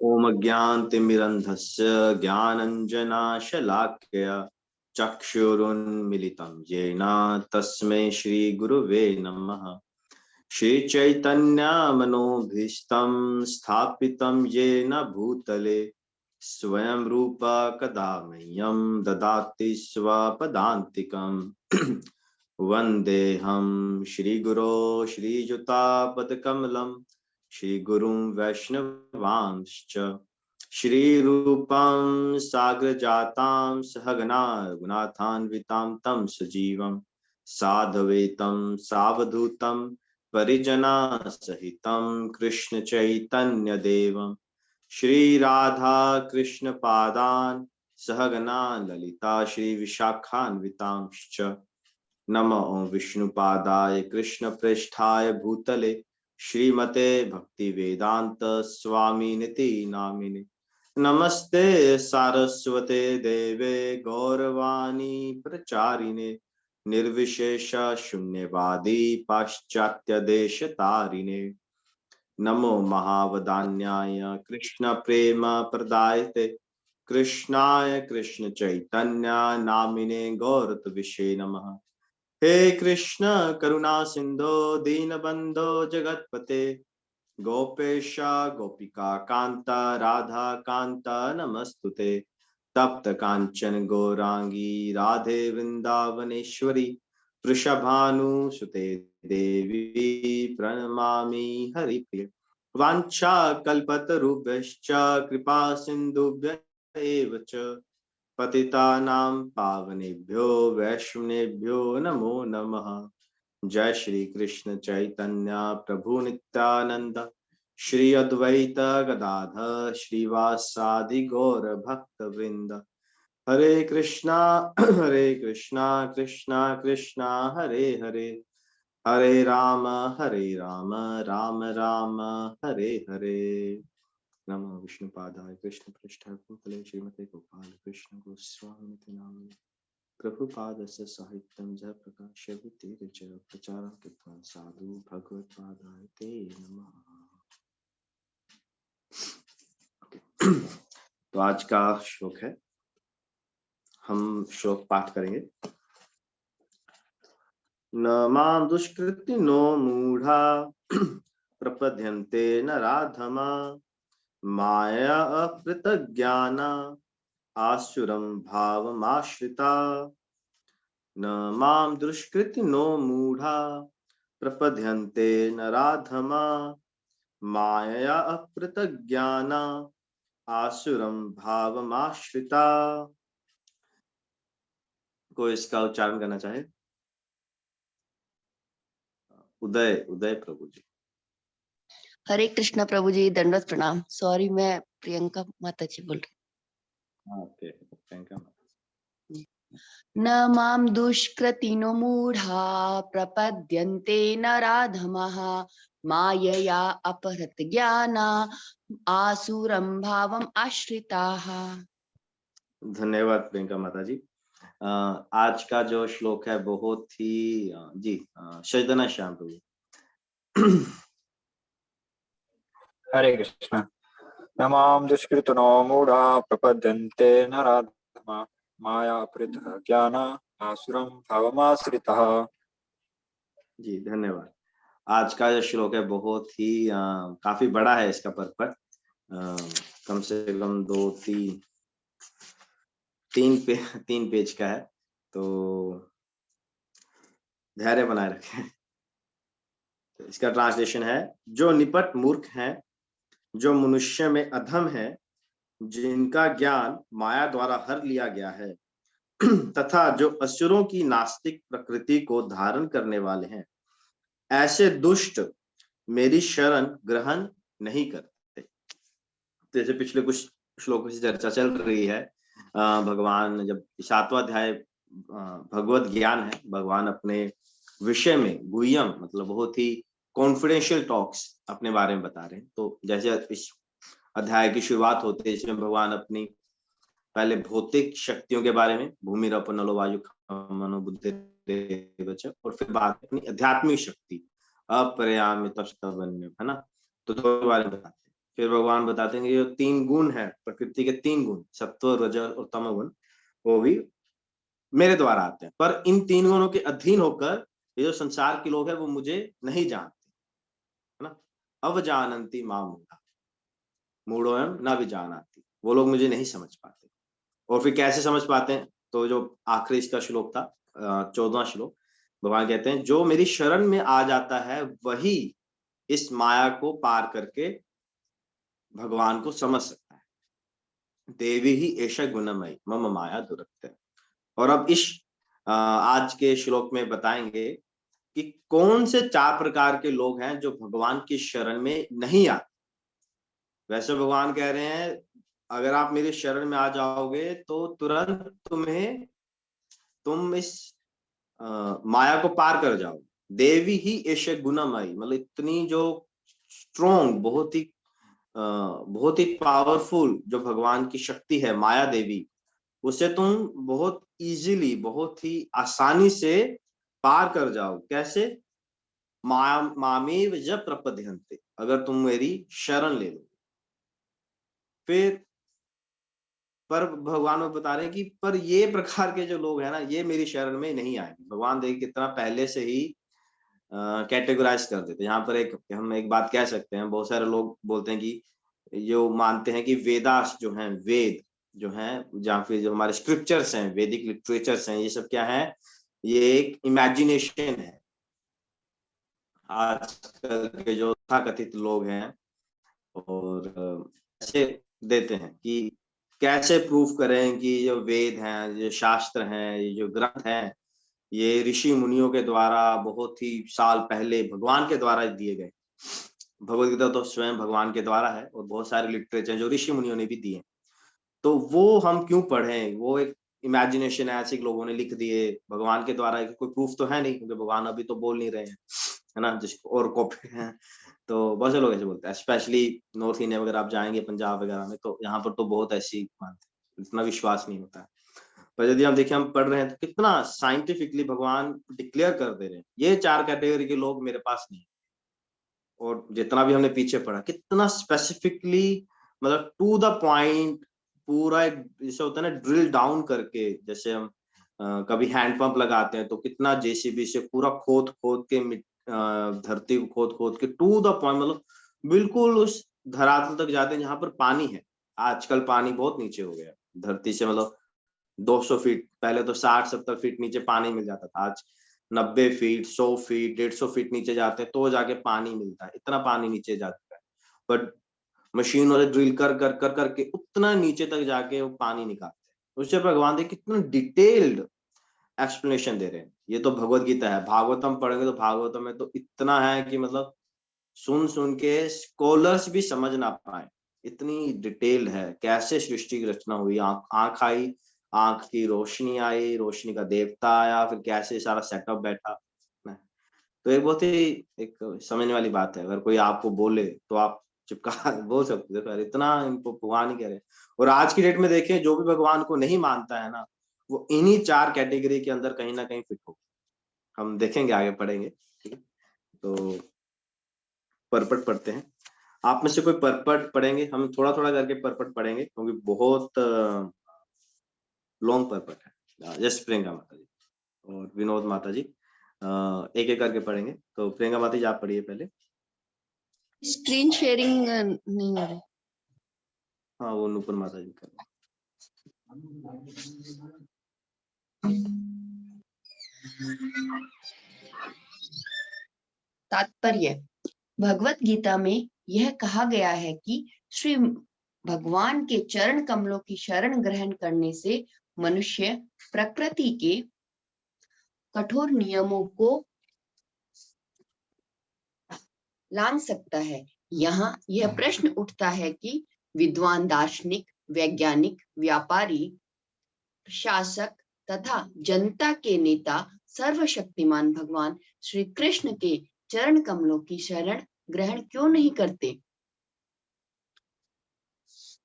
ओम ज्ञानतिमिरन्धस्य ज्ञानञ्जनाशलाकया चक्षुरुन्मिलितं येन तस्मै श्रीगुरुवे नमः। श्रीचैतन्यमनोभीष्टं स्थापितं येन भूतले स्वयं रूप कदा मह्यं ददाति स्वपदान्तिकम्। वन्देऽहं श्रीगुरो श्रीयुतापदकमलं श्रीगुरुं वैष्णवांश्च श्रीरूपं साग्रजातां सहगना रघुनाथान्वितां तं सजीवं साद्वैतं सावधूतं परिजना सहितं कृष्ण चैतन्य देवं श्री राधा कृष्ण पादान सहगना ललिता श्री विशाखान्वितांश्च नमो विष्णुपादाय कृष्ण पृष्ठाय भूतले श्रीमते भक्ति वेदांत स्वामिनिति नामिने। नमस्ते सारस्वते देवे गौरवाणी प्रचारिणे निर्विशेष शून्यवादी पाश्चात्य देश तारिणे। नमो महावदान्याय कृष्ण प्रेम प्रदायते कृष्णाय कृष्ण चैतन्य नामिने गौरतविषे नमः। हे कृष्ण करुणा सिंधो दीनबंधो जगतपते गोपेश गोपिका कांता राधा कांता नमस्तुते। तप्त कांचन गौरांगी राधे वृंदावनेश्वरी वृषभानुसुते देवी प्रणमामि हरिप्रिय। वाञ्छा कल्पतरुभ्यश्च कृपा सिन्धुभ्य एव च पतितानां पावनेभ्यो वैष्णवेभ्यो नमो नमः। जय श्री कृष्ण चैतन्य प्रभु नित्यानंद श्री अद्वैत गदाधर श्रीवासादि गौर भक्त वृंद। हरे कृष्णा कृष्णा कृष्णा हरे हरे हरे राम राम राम हरे हरे। नमो विष्णुपादाय कृष्ण पृष्ठाय भूतले श्रीमते गोपाल कृष्ण गोस्वामी नामिने। प्रभुपादस्य साहित्यं जय प्रकाश वितीर्य प्रचारं कृत्वा साधु भगवत्पादाय ते नमः। तो आज का श्लोक है, हम श्लोक पाठ करेंगे। न मां दुष्कृति नो मूढ़ा प्रपद्यन्ते नराधमा माया अपृतज्ञाना आसुरं भावमाश्रिता। न मां दुष्कृति नो मूढ़ा प्रपद्यन्ते नराधमा माया अपृतज्ञाना आसुरं भावमाश्रिता। कोई इसका उच्चारण करना चाहे? उदय उदय प्रभु जी। हरे कृष्णा प्रभु जी, दंडवत प्रणाम। सॉरी, मैं प्रियंका माता जी बोल रही। प्रियंका न माम दुष्कृतिनो मूढ़ा प्रपद्यन्ते नराधमः मायया अपहृत ज्ञाना आसुरं भावम आश्रिताः। धन्यवाद प्रियंका माता जी। आज का जो श्लोक है बहुत ही जी शैदना श्याम प्रभु। हरे कृष्ण। नमाम दुष्कृतनो मूढ़ा प्रपद्यन्ते नराधमा माया अपहृतः ज्ञान आसुरं भावमाश्रितः। जी धन्यवाद। आज का जो श्लोक है बहुत ही काफी बड़ा है, इसका पर्पस कम से कम तीन पेज का है, तो धैर्य बनाए रखें। तो इसका ट्रांसलेशन है, जो निपट मूर्ख हैं, जो मनुष्य में अधम है, जिनका ज्ञान माया द्वारा हर लिया गया है, तथा जो असुरों की नास्तिक प्रकृति को धारण करने वाले हैं, ऐसे दुष्ट मेरी शरण ग्रहण नहीं करते। जैसे पिछले कुछ श्लोकों से चर्चा चल रही है, भगवान जब 7वां अध्याय भगवत ज्ञान है, भगवान अपने विषय में गुह्यम मतलब बहुत ही कॉन्फिडेंशियल टॉक्स अपने बारे में बता रहे हैं। तो जैसे इस अध्याय की शुरुआत होते है, इसमें भगवान अपनी पहले भौतिक शक्तियों के बारे में भूमिरपन नलो वायु मनोबुद्धि और फिर बाद अपनी आध्यात्मिक शक्ति अपरियामित है ना, तो दोनों बारे में बताते हैं। फिर भगवान बताते हैं कि जो 3 गुण है, प्रकृति के 3 गुण, सत्व, रज और तम गुण, वो भी मेरे द्वारा आते हैं। पर इन 3 गुणों के अधीन होकर ये जो संसार के लोग हैं वो मुझे नहीं जानते, है ना? अवजानन्ति माम मूढ़ा, मूढ़ोऽयं न विजानाति, वो लोग मुझे नहीं समझ पाते। और फिर कैसे समझ पाते हैं? तो जो आखिरी इसका श्लोक था 14वां श्लोक, भगवान कहते हैं जो मेरी शरण में आ जाता है वही इस माया को पार करके भगवान को समझ सकता है। देवी ही एषा गुणमयी मम माया दुरत्य। और अब इस आज के श्लोक में बताएंगे कि कौन से 4 प्रकार के लोग हैं जो भगवान की शरण में नहीं आते। वैसे भगवान कह रहे हैं अगर आप मेरी शरण में आ जाओगे तो तुरंत तुम इस माया को पार कर जाओगे। देवी ही एषा गुणमयी, मतलब इतनी जो स्ट्रॉन्ग, बहुत ही पावरफुल जो भगवान की शक्ति है माया देवी, उसे तुम बहुत इजीली, बहुत ही आसानी से पार कर जाओ। कैसे? मामेव जब प्रपद्यन्ते, अगर तुम मेरी शरण ले लो। फिर पर भगवान वो बता रहे हैं कि पर ये प्रकार के जो लोग हैं ना, ये मेरी शरण में नहीं आएंगे। भगवान देखिए कितना पहले से ही कैटेगराइज कर देते हैं। यहाँ पर हम एक बात कह सकते हैं, बहुत सारे लोग बोलते हैं कि जो मानते हैं कि वेदास जो हैं, वेद जो हैं, या फिर जो हमारे स्क्रिप्चर्स हैं, वैदिक लिटरेचर्स हैं, ये सब क्या है? ये एक इमेजिनेशन है। आजकल के जो तथाकथित लोग हैं और ऐसे देते हैं कि कैसे प्रूफ करें कि जो वेद हैं, ये शास्त्र हैं, ये जो ग्रंथ हैं, ये ऋषि मुनियों के द्वारा बहुत ही साल पहले भगवान के द्वारा दिए गए। भगवत गीता तो स्वयं भगवान के द्वारा है और बहुत सारे लिटरेचर जो ऋषि मुनियों ने भी दिए। तो वो हम क्यों पढ़ें? वो एक इमेजिनेशन है, ऐसे लोगों ने लिख दिए। भगवान के द्वारा कोई प्रूफ तो है नहीं, क्योंकि भगवान अभी तो बोल नहीं रहे हैं, है ना? जिसको और कॉपी है, तो बहुत से लोग ऐसे बोलते हैं। स्पेशली नॉर्थ इंडिया वगैरह आप जाएंगे, पंजाब वगैरह में, तो यहाँ पर तो बहुत ऐसी मानते हैं, इतना विश्वास नहीं होता है। पर यदि हम देखें, हम पढ़ रहे हैं तो कितना साइंटिफिकली भगवान डिक्लेयर कर दे रहे हैं। ये 4 कैटेगरी के लोग मेरे पास नहीं। और जितना भी हमने पीछे पढ़ा, कितना स्पेसिफिकली, मतलब टू द पॉइंट, पूरा एक जैसे होता है ना ड्रिल डाउन करके, जैसे हम कभी हैंड पंप लगाते हैं तो कितना जेसीबी से पूरा खोद खोद के धरती को खोद खोद के टू द पॉइंट, मतलब बिल्कुल उस धरातल तक जाते हैं जहां पर पानी है। आजकल पानी बहुत नीचे हो गया धरती से, मतलब 200 फीट, पहले तो 60-70 फीट नीचे पानी मिल जाता था। आज 90 फीट, 100 फीट, 150 फीट नीचे जाते हैं तो जाके पानी मिलता है। इतना पानी नीचे जा चुका है। बट मशीनों से ड्रिल कर कर कर करके उतना नीचे तक जाके वो पानी निकालते हैं। उससे भगवान देखिए कितना डिटेल्ड एक्सप्लेनेशन दे रहे हैं। ये तो भगवत गीता है। भागवतम पढ़ेंगे तो भागवतम में तो इतना है कि मतलब सुन सुन के स्कॉलर्स भी समझ ना पाए, इतनी डिटेल्ड है। कैसे सृष्टि की रचना हुई, आंख आई, आंख की रोशनी आई, रोशनी का देवता आया, फिर कैसे सारा सेटअप बैठा। तो एक बहुत ही एक समझने वाली बात है। अगर कोई आपको बोले तो आप चिपका बोल सकते हो, इतना इनको भगवान ही कह रहे हैं। और आज की डेट में देखें, जो भी भगवान को नहीं मानता है ना, वो इन्हीं 4 कैटेगरी के अंदर कहीं ना कहीं फिट हो। हम देखेंगे, आगे पढ़ेंगे, ठीक है? तो परपट पढ़ते हैं। आप में से कोई परपट पढ़ेंगे? हम थोड़ा थोड़ा करके परपट पढ़ेंगे क्योंकि बहुत लॉन्ग परपट है। जस्ट प्रियंका माता जी और विनोद माता जी एक एक करके पढ़ेंगे। तो प्रियंका माता जी आप पढ़िए पहले। स्क्रीन शेयरिंग नहीं हो रही। हाँ, वो नूपुर माता जी कर। तात्पर्य: भगवत गीता में यह कहा गया है कि श्री भगवान के चरण कमलों की शरण ग्रहण करने से मनुष्य प्रकृति के कठोर नियमों को लांघ सकता है। यहाँ यह प्रश्न उठता है कि विद्वान दार्शनिक, वैज्ञानिक, व्यापारी, प्रशासक तथा जनता के नेता सर्वशक्तिमान भगवान श्री कृष्ण के चरण कमलों की शरण ग्रहण क्यों नहीं करते?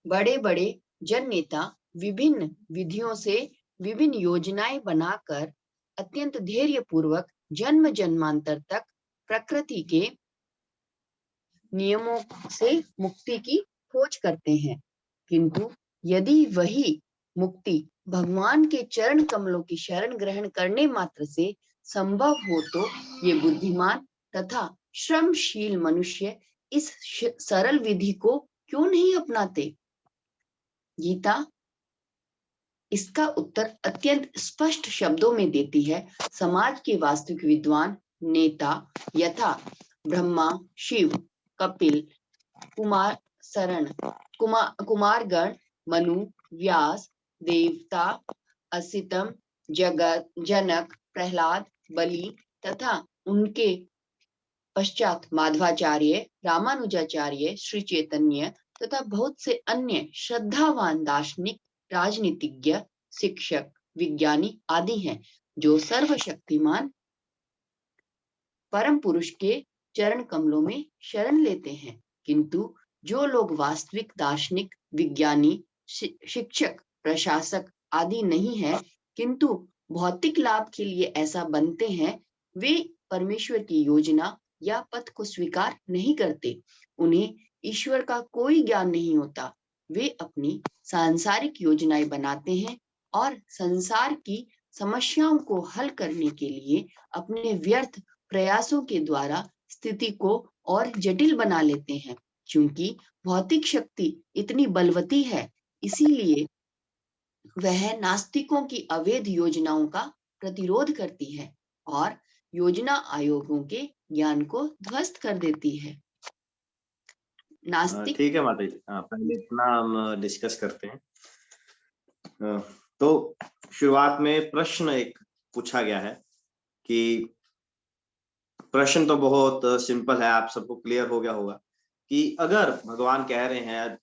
बड़े बड़े जन नेता विभिन्न विधियों से विभिन्न योजनाएं बनाकर अत्यंत धैर्य पूर्वक जन्म जन्मांतर तक प्रकृति के नियमों से मुक्ति की खोज करते हैं, किंतु यदि वही मुक्ति भगवान के चरण कमलों की शरण ग्रहण करने मात्र से संभव हो तो ये बुद्धिमान तथा श्रमशील मनुष्य इस सरल विधि को क्यों नहीं अपनाते? गीता इसका उत्तर अत्यंत स्पष्ट शब्दों में देती है। समाज के वास्तविक विद्वान नेता यथा ब्रह्मा, शिव, कपिल, कुमारगण, मनु, व्यास, देवता, असितम, जगत, जनक, प्रहलाद, बलि तथा उनके पश्चात माधवाचार्य, रामानुजाचार्य, श्री चैतन्य तथा बहुत से अन्य श्रद्धावान दार्शनिक, राजनीतिज्ञ, शिक्षक, विज्ञानी आदि हैं, जो सर्वशक्तिमान परम पुरुष के चरण कमलों में शरण लेते हैं। किंतु जो लोग वास्तविक दार्शनिक, विज्ञानी, शिक्षक, प्रशासक आदि नहीं है, किंतु भौतिक लाभ के लिए ऐसा बनते हैं, वे परमेश्वर की योजना या पथ को स्वीकार नहीं करते। उन्हें ईश्वर का कोई ज्ञान नहीं होता। वे अपनी सांसारिक योजनाएं बनाते हैं और संसार की समस्याओं को हल करने के लिए अपने व्यर्थ प्रयासों के द्वारा स्थिति को और जटिल बना लेते हैं। क्योंकि भौतिक शक्ति इतनी बलवती है, इसीलिए वह नास्तिकों की अवैध योजनाओं का प्रतिरोध करती है और योजना आयोगों के ज्ञान को ध्वस्त कर देती है। नास्तिक ठीक है माता जी, पहले इतना हम डिस्कस करते हैं। तो शुरुआत में प्रश्न एक पूछा गया है कि प्रश्न तो बहुत सिंपल है, आप सबको क्लियर हो गया होगा कि अगर भगवान कह रहे हैं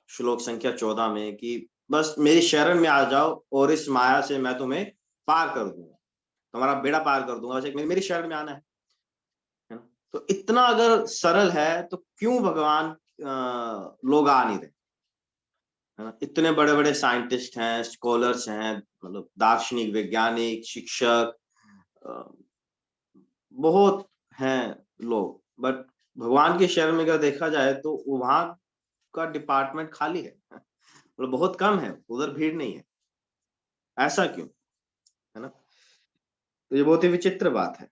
श्लोक संख्या 14 में कि बस मेरी शरण में आ जाओ और इस माया से मैं तुम्हें पार कर दूंगा, तुम्हारा बेड़ा पार कर दूंगा, बस मेरी शरण में आना है ना। तो इतना अगर सरल है तो क्यों भगवान लोग आ नहीं रहे, है ना। इतने बड़े बड़े साइंटिस्ट हैं, स्कॉलर्स हैं, मतलब दार्शनिक, वैज्ञानिक, शिक्षक, बहुत हैं लोग, बट भगवान के शरण में अगर देखा जाए तो वहां का डिपार्टमेंट खाली है, मतलब बहुत कम है, उधर भीड़ नहीं है। ऐसा क्यों, है ना। तो ये बहुत ही विचित्र बात है।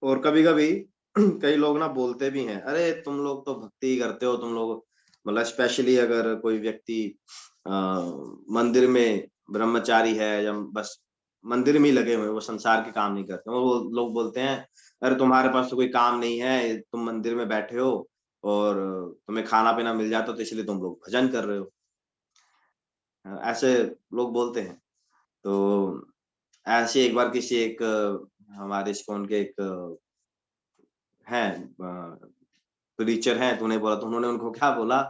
और कभी कभी कई लोग ना बोलते भी हैं, अरे तुम लोग तो भक्ति करते हो, तुम लोग, मतलब स्पेशली अगर कोई व्यक्ति मंदिर में ब्रह्मचारी है या बस मंदिर में ही लगे हुए, वो संसार के काम नहीं करते, वो लोग बोलते हैं अरे तुम्हारे पास तो कोई काम नहीं है, तुम मंदिर में बैठे हो और तुम्हें खाना पीना मिल जाता तो इसलिए तुम लोग भजन कर रहे हो। ऐसे लोग बोलते हैं। तो ऐसे एक बार किसी एक हमारे इस्कॉन के एक हैं प्रीचर हैं, तो उन्हें बोला, तो उन्होंने उनको क्या बोला,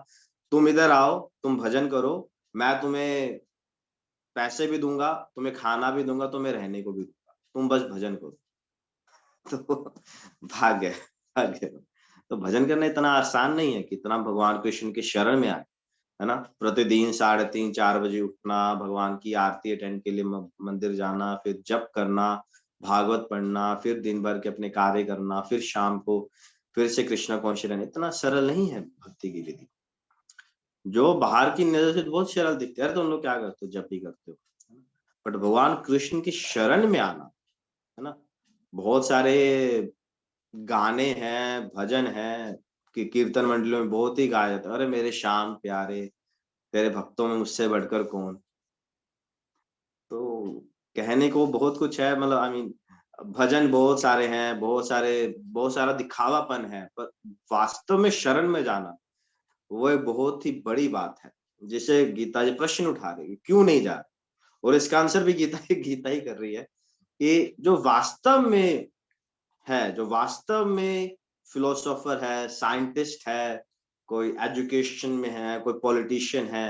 तुम इधर आओ, तुम भजन करो, मैं तुम्हें पैसे भी दूंगा, तुम्हें खाना भी दूंगा, तुम्हें रहने को भी दूंगा, तुम बस भजन करो। तो भाग गए, भाग गए। तो भजन करना इतना आसान नहीं है, कितना भगवान कृष्ण के शरण में आए, है ना। प्रतिदिन 3:30-4 बजे उठना, भगवान की आरती अटेंड के लिए मंदिर जाना, फिर जप करना, भागवत पढ़ना, फिर दिन भर के अपने कार्य करना, फिर शाम को फिर से कृष्णा कॉन्शियस रहना, इतना सरल नहीं है भक्ति की विधि। जो बाहर की नजर से बहुत सरल दिखते हैं, तुम लोग क्या करते हो, जप ही करते हो, बट भगवान कृष्ण की शरण में आना, है ना। बहुत सारे गाने हैं, भजन हैं कि कीर्तन मंडलियों में बहुत ही गाया जाता है, अरे मेरे श्याम प्यारे, तेरे भक्तों में मुझसे बढ़कर कौन। तो कहने को बहुत कुछ है, मतलब आई मीन भजन बहुत सारे हैं, बहुत सारा दिखावापन है, पर वास्तव में शरण में जाना वो एक बहुत ही बड़ी बात है, जिसे गीता जी प्रश्न उठा रही है, क्यों नहीं जा रहे। और इसका आंसर भी गीता ही कर रही है कि जो वास्तव में है, जो वास्तव में फिलोसोफर है, साइंटिस्ट है, कोई एजुकेशन में है, कोई पॉलिटिशियन है,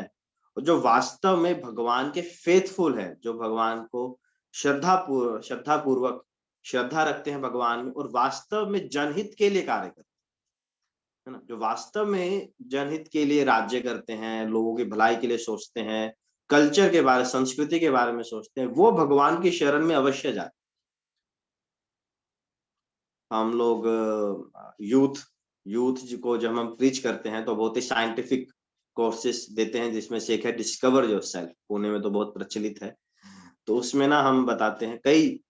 और जो वास्तव में भगवान के फेथफुल है, जो भगवान को श्रद्धा पूर्वक श्रद्धा रखते हैं भगवान में, और वास्तव में जनहित के लिए कार्य करते हैं, है ना। जो वास्तव में जनहित के लिए राज्य करते हैं, लोगों की भलाई के लिए सोचते हैं, कल्चर के बारे, संस्कृति के बारे में सोचते हैं, वो भगवान की शरण में अवश्य जाए। हम लोग यूथ यूथ को जब हम प्रीच करते हैं तो बहुत ही साइंटिफिक कोर्सेस देते हैं, जिसमें से एक है डिस्कवर योरसेल्फ, पुणे में तो बहुत प्रचलित है। तो उसमें ना हम बताते हैं कई,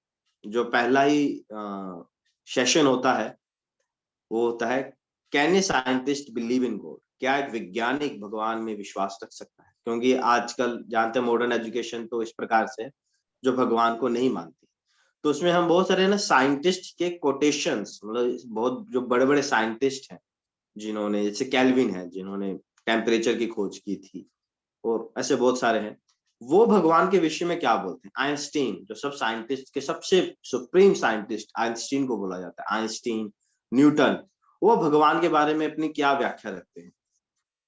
जो पहला ही सेशन होता है वो होता है, can a scientist believe in God, क्या एक वैज्ञानिक भगवान में विश्वास रख सकता है? क्योंकि आजकल जानते हैं मॉडर्न एजुकेशन तो इस प्रकार से है, जो भगवान को नहीं मानती। तो उसमें हम बहुत सारे ना साइंटिस्ट के कोटेशंस, मतलब बहुत जो बड़े बड़े साइंटिस्ट हैं जिन्होंने, जैसे कैल्विन है जिन्होंने टेम्परेचर की खोज की थी, और ऐसे बहुत सारे हैं, वो भगवान के विषय में क्या बोलते हैं। आइंस्टीन, जो सब साइंटिस्ट के सबसे सुप्रीम साइंटिस्ट आइंस्टीन को बोला जाता है, आइंस्टीन, न्यूटन, वो भगवान के बारे में अपनी क्या व्याख्या रखते हैं।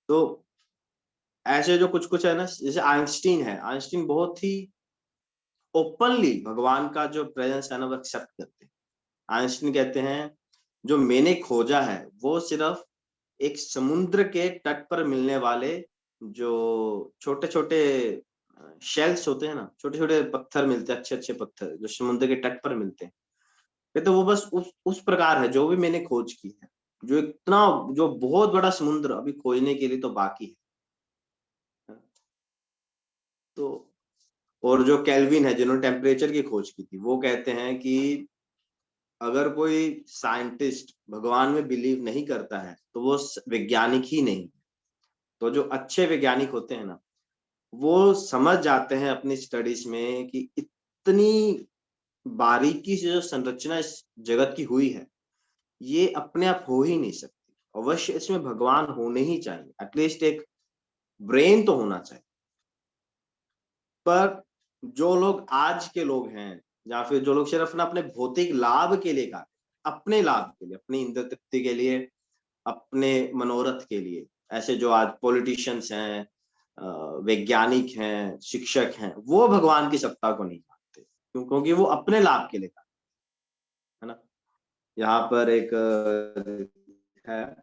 तो ऐसे जो कुछ कुछ है ना, जैसे आइंस्टीन है, आइंस्टीन बहुत ही ओपनली भगवान का जो प्रेजेंस है ना वो एक्सेप्ट करते हैं। आइंस्टीन कहते हैं जो मैंने खोजा है वो सिर्फ एक समुद्र के तट पर मिलने वाले जो छोटे छोटे शेल्स होते हैं ना, छोटे छोटे पत्थर मिलते हैं, अच्छे अच्छे पत्थर जो समुद्र के तट पर मिलते हैं, कहते वो बस उस प्रकार है जो भी मैंने खोज की है। जो इतना, जो बहुत बड़ा समुद्र अभी खोजने के लिए तो बाकी है। तो और जो केल्विन है जिन्होंने टेम्परेचर की खोज की थी, वो कहते हैं कि अगर कोई साइंटिस्ट भगवान में बिलीव नहीं करता है तो वो वैज्ञानिक ही नहीं। तो जो अच्छे वैज्ञानिक होते हैं ना, वो समझ जाते हैं अपनी स्टडीज में कि इतनी बारीकी से जो संरचना इस जगत की हुई है, ये अपने आप हो ही नहीं सकती, अवश्य इसमें भगवान होने ही चाहिए, एटलीस्ट एक ब्रेन तो होना चाहिए। पर जो लोग आज के लोग हैं, या फिर जो लोग सिर्फ ना अपने भौतिक लाभ के लिए का, अपने लाभ के लिए, अपनी इंद्र तृप्ति के लिए, अपने मनोरथ के लिए, ऐसे जो आज पॉलिटिशियंस हैं, वैज्ञानिक हैं, शिक्षक हैं, वो भगवान की सत्ता को नहीं मानते। क्योंकि वो अपने लाभ के लिए करते हैं, है ना। यहाँ पर एक है,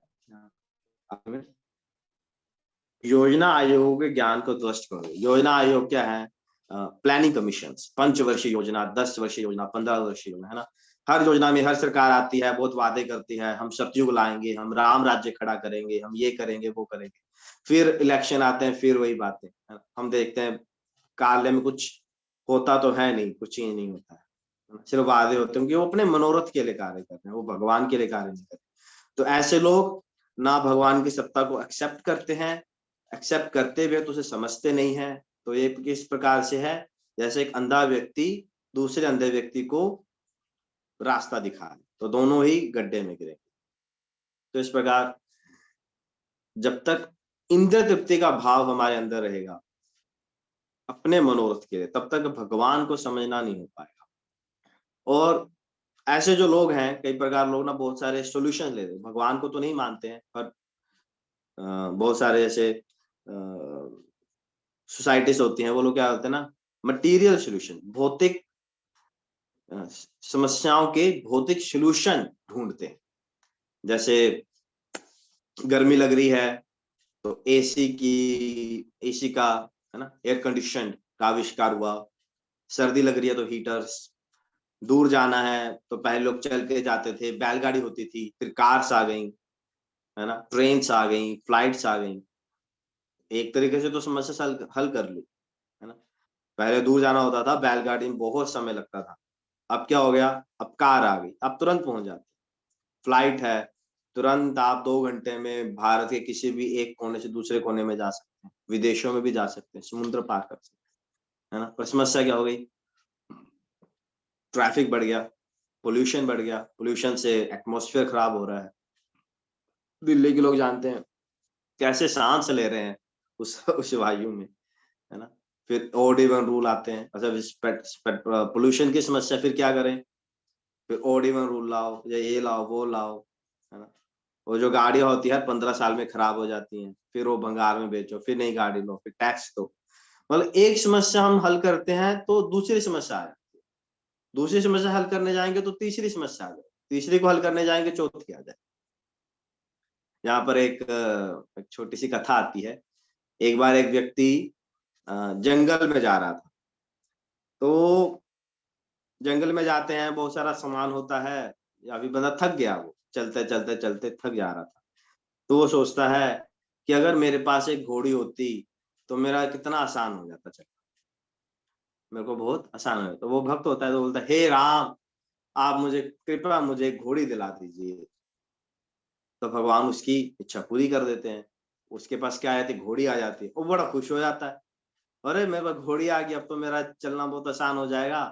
योजना आयोग के ज्ञान को ध्वस्त करो। योजना आयोग क्या है? प्लानिंग कमीशन, पंचवर्षीय योजना, 10 वर्षीय योजना, 15 वर्षीय योजना, है ना। हर योजना में हर सरकार आती है, बहुत वादे करती है, हम सतयुग लाएंगे, हम राम राज्य खड़ा करेंगे, हम ये करेंगे वो करेंगे। फिर इलेक्शन आते हैं, फिर वही बातें, है ना? हम देखते हैं कार्य में कुछ होता तो है नहीं, कुछ चेंज नहीं होता है, सिर्फ वादे होते हैं, क्योंकि वो अपने मनोरथ के लिए कार्य करते हैं, वो भगवान के लिए कार्य नहीं करते। तो ऐसे लोग ना भगवान की सत्ता को एक्सेप्ट करते हैं, एक्सेप्ट करते हुए तो उसे समझते नहीं है। तो ये किस प्रकार से है? जैसे एक अंधा व्यक्ति दूसरे अंधे व्यक्ति को रास्ता दिखा रहे, तो दोनों ही गड्ढे में गिरे। तो इस प्रकार जब तक इंद्र तृप्ति का भाव हमारे अंदर रहेगा अपने मनोरथ के लिए, तब तक भगवान को समझना नहीं हो पाएगा। और ऐसे जो लोग हैं, कई प्रकार लोग ना बहुत सारे सॉल्यूशन ले रहे हैं, भगवान को तो नहीं मानते हैं, पर बहुत सारे ऐसे सोसाइटीज होती हैं, वो लोग क्या होते हैं ना, मटेरियल सॉल्यूशन, भौतिक समस्याओं के भौतिक सॉल्यूशन ढूंढते हैं। जैसे गर्मी लग रही है तो एसी का, है ना, एयर कंडीशन का आविष्कार हुआ। सर्दी लग रही है तो हीटर्स। दूर जाना है तो पहले लोग चल के जाते थे, बैलगाड़ी होती थी, फिर कार्स आ गई, है ना, ट्रेन्स आ गई, फ्लाइट्स आ गई। एक तरीके से तो समस्या हल कर ली, है ना। पहले दूर जाना होता था, बैलगाड़ी में बहुत समय लगता था। अब क्या हो गया? अब कार आ गई, अब तुरंत पहुंच जाते। फ्लाइट है, तुरंत आप 2 घंटे में भारत के किसी भी एक कोने से दूसरे कोने में जा सकते हैं, विदेशों में भी जा सकते हैं, समुद्र पार कर सकते हैं, है ना। पर समस्या क्या हो गई? ट्रैफिक बढ़ गया, पोल्यूशन बढ़ गया, पोल्यूशन से एटमॉस्फेयर खराब हो रहा है। दिल्ली के लोग जानते हैं कैसे सांस ले रहे हैं उस वायु में, है ना। फिर ओड इवन रूल आते हैं। अच्छा, पोल्यूशन की समस्या, फिर क्या करें? फिर ओड इवन रूल लाओ, या ये लाओ वो लाओ, है ना। वो जो गाड़ियां होती है 15 साल में खराब हो जाती हैं, फिर वो भंगार में बेचो, फिर नई गाड़ी लो, फिर टैक्स दो। मतलब एक समस्या हम हल करते हैं तो दूसरी समस्या आ जाती है, दूसरी समस्या हल करने जाएंगे तो तीसरी समस्या आ जाए, तीसरी को हल करने जाएंगे चौथी आ जाए। यहाँ पर एक छोटी सी कथा आती है। एक बार एक व्यक्ति जंगल में जा रहा था। तो जंगल में जाते हैं, बहुत सारा सामान होता है, या अभी बंदा थक गया, वो चलते चलते चलते थक जा रहा था। तो वो सोचता है कि अगर मेरे पास एक घोड़ी होती तो मेरा कितना आसान हो जाता चलना, मेरे को बहुत आसान हो जाता। तो वो भक्त होता है तो बोलता है, हे राम, आप मुझे कृपया मुझे एक घोड़ी दिला दीजिए। तो भगवान उसकी इच्छा पूरी कर देते हैं। उसके पास क्या आती, घोड़ी आ जाती है। वो बड़ा खुश हो जाता है, अरे मेरे पास घोड़ी आ गई, अब तो मेरा चलना बहुत आसान हो जाएगा।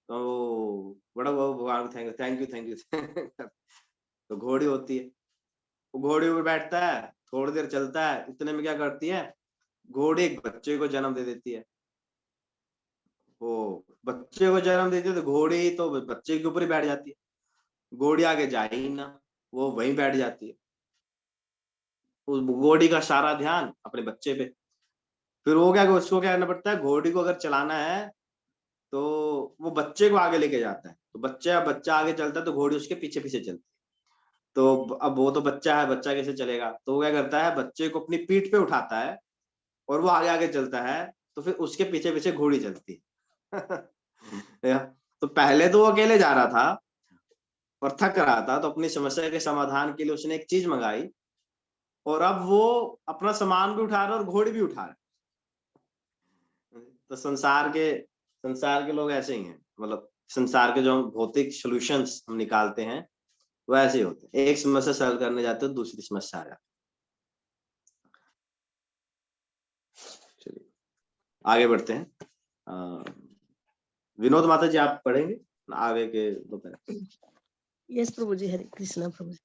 तो बड़ा वो भगवान thank you thank you thank you तो घोड़ी होती है, वो घोड़ी पे बैठता है, थोड़ी देर चलता है, इतने में क्या करती है, घोड़ी एक बच्चे को जन्म दे देती है। वो बच्चे को जन्म देती है तो घोड़ी तो बच्चे के ऊपर ही बैठ जाती है, घोड़ी आगे जा ही ना, वो वहीं बैठ जाती है। उस घोड़ी का सारा ध्यान अपने बच्चे पे। फिर वो क्या, उसको क्या करना पड़ता है, घोड़ी को अगर चलाना है तो वो बच्चे को आगे लेके जाता है। तो बच्चा बच्चा आगे चलता है तो घोड़ी उसके पीछे पीछे चलती है। तो अब वो तो बच्चा है, बच्चा कैसे चलेगा, तो वो क्या करता है, बच्चे को अपनी पीठ पे उठाता है और वो आगे आगे चलता है। तो फिर उसके पीछे पीछे घोड़ी चलती है तो पहले तो वो अकेले जा रहा था और थक रहा था, तो अपनी समस्या के समाधान के लिए उसने एक चीज मंगाई, और अब वो अपना सामान भी उठा रहा है और घोड़ी भी उठा रहा है। तो संसार के लोग ऐसे ही हैं, मतलब संसार के जो हम भौतिक सॉल्यूशंस हम निकालते हैं वो ऐसे ही होते हैं, एक समस्या सॉल्व करने जाते हो दूसरी समस्या आ जाती है। चलिए आगे बढ़ते हैं। विनोद माता जी आप पढ़ेंगे आगे के दो पैरा। यस प्रभु जी, हरे कृष्णा प्रभु जी।